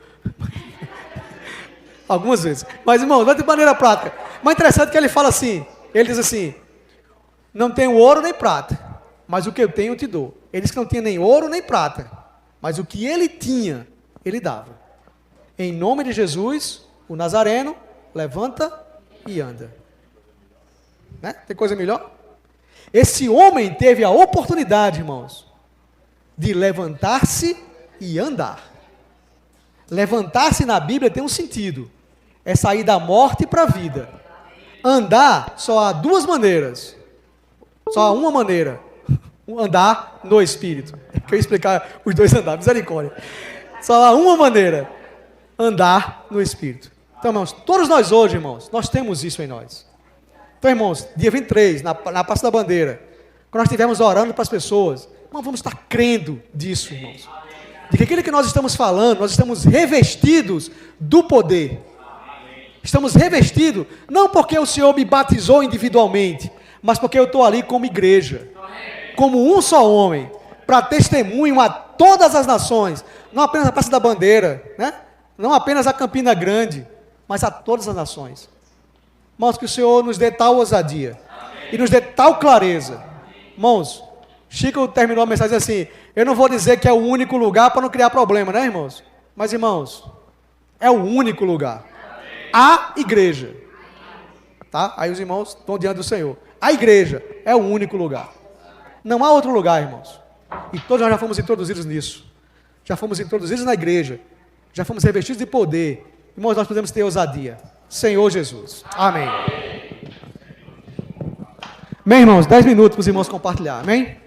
Algumas vezes. Mas, irmãos, de maneira prática. Mas interessante que ele fala assim, ele diz assim, não tenho ouro nem prata, mas o que eu tenho eu te dou. Ele disse que não tinha nem ouro nem prata, mas o que ele tinha, ele dava. Em nome de Jesus, o Nazareno, levanta e anda. Né? Tem coisa melhor? Esse homem teve a oportunidade, irmãos, de levantar-se e andar. Levantar-se na Bíblia tem um sentido. É sair da morte para a vida. Andar só há duas maneiras. Só há uma maneira. Andar no Espírito. Quer explicar os dois andar, misericórdia. Só há uma maneira. Andar no Espírito. Então, irmãos, todos nós hoje, irmãos, nós temos isso em nós. Então, irmãos, dia 23, na Praça da Bandeira, quando nós estivermos orando para as pessoas, nós vamos estar crendo disso, irmãos. De que aquilo que nós estamos falando, nós estamos revestidos do poder. Estamos revestidos, não porque o Senhor me batizou individualmente, mas porque eu estou ali como igreja, como um só homem, para testemunho a todas as nações, não apenas a Praça da Bandeira, né? Não apenas a Campina Grande, mas a todas as nações. Irmãos, que o Senhor nos dê tal ousadia, e nos dê tal clareza. Irmãos, Chico terminou a mensagem assim: eu não vou dizer que é o único lugar para não criar problema, né, irmãos? Mas, irmãos, é o único lugar. A igreja. Tá? Aí os irmãos estão diante do Senhor. A igreja é o único lugar. Não há outro lugar, irmãos. E todos nós já fomos introduzidos nisso. Já fomos introduzidos na igreja. Já fomos revestidos de poder. Irmãos, nós podemos ter ousadia. Senhor Jesus. Amém. Amém, irmãos? 10 minutos para os irmãos compartilhar. Amém?